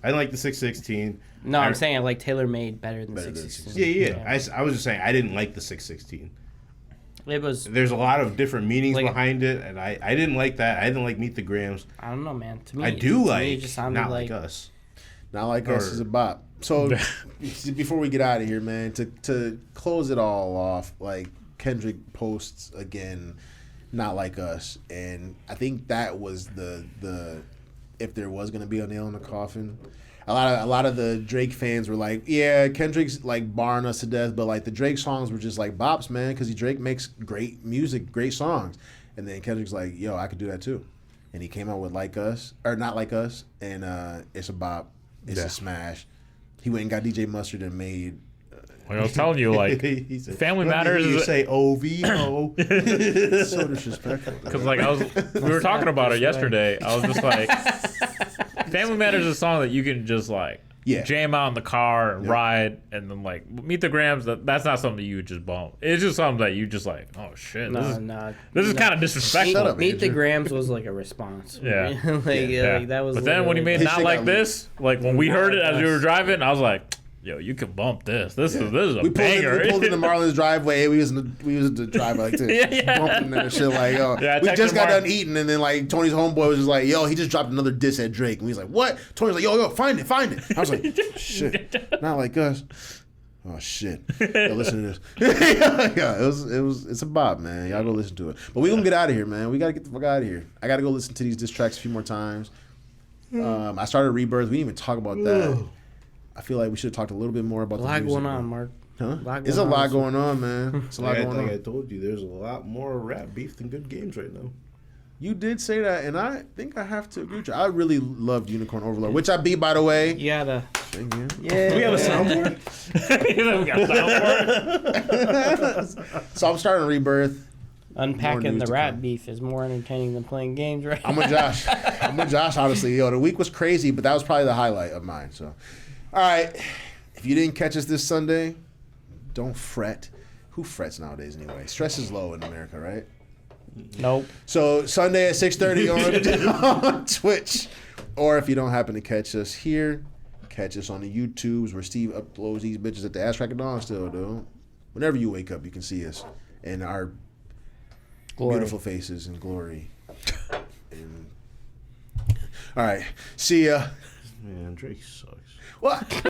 I didn't like the 616. No, I'm saying I like tailor made better than Better than 616. Yeah. I was just saying I didn't like the 616. It was, There's a lot of different meanings Like- behind it, and I didn't like that. I didn't like Meet the Grams. I don't know, man. To me, I to do me, like it just sounded Not like Like Us. Not Like Us is a bop. So before we get out of here, man, to close it all off, like Kendrick posts again, Not Like Us, and I think that was the if there was gonna be a nail in the coffin. A lot of the Drake fans were like, yeah, Kendrick's like barring us to death, but like the Drake songs were just like bops, man, because Drake makes great music, great songs, and then Kendrick's like, yo, I could do that too, and he came out with Like Us or Not Like Us, and it's a bop, it's a smash. He went and got DJ Mustard and made. Like I was telling you, like He said, Family "Let me hear Matters you is- say OVO. So disrespectful. because like we were talking about it yesterday. I was just like, Family Matters is a song that you can just like jam out in the car and ride, and then like Meet the Grams. That's not something you would just bump. It's just something that you just like, oh shit, this is kind of disrespectful. Shut up, Meet the Andrew. Grams was like a response. Yeah. like that was. But then when he made His Not shit Like got This, like when we heard it as we were driving, I was like, yo, you can bump this. This is a We banger. pulled into Marlon's driveway. We was in the driveway like this, bumping and shit like, yo. Yeah, I we texted just got Marlon. done eating, and then like Tony's homeboy was just like, yo, he just dropped another diss at Drake, and he's like, what? Tony's like, yo, find it. I was like, shit, Not Like Us. Oh shit! Yo, listen to this. Yeah, it's a bop, man. Y'all go listen to it. But we gonna get out of here, man. We gotta get the fuck out of here. I gotta go listen to these diss tracks a few more times. I started Rebirth. We didn't even talk about that. I feel like we should have talked a little bit more about A the lot music, going on, man. Mark. Huh? There's a lot going on, man. It's a lot going Like I on. told you, there's a lot more rap beef than good games right now. You did say that, and I think I have to agree with you. I really loved Unicorn Overload, which I beat, by the way. You gotta. Thank you. Yeah. Do we have a soundboard? So I'm starting Rebirth. Unpacking news the to rap come. beef is more entertaining than playing games, right? I'm with Josh. Honestly. Yo, the week was crazy, but that was probably the highlight of mine. So, all right. If you didn't catch us this Sunday, don't fret. Who frets nowadays anyway? Stress is low in America, right? Nope. So Sunday at 6:30 on Twitch, or if you don't happen to catch us here, catch us on the YouTubes where Steve uploads these bitches at the Ass Crack of Dawn still, dude. Whenever you wake up, you can see us and our beautiful faces and glory. And, all right, see ya. Man, Drake sucks. What?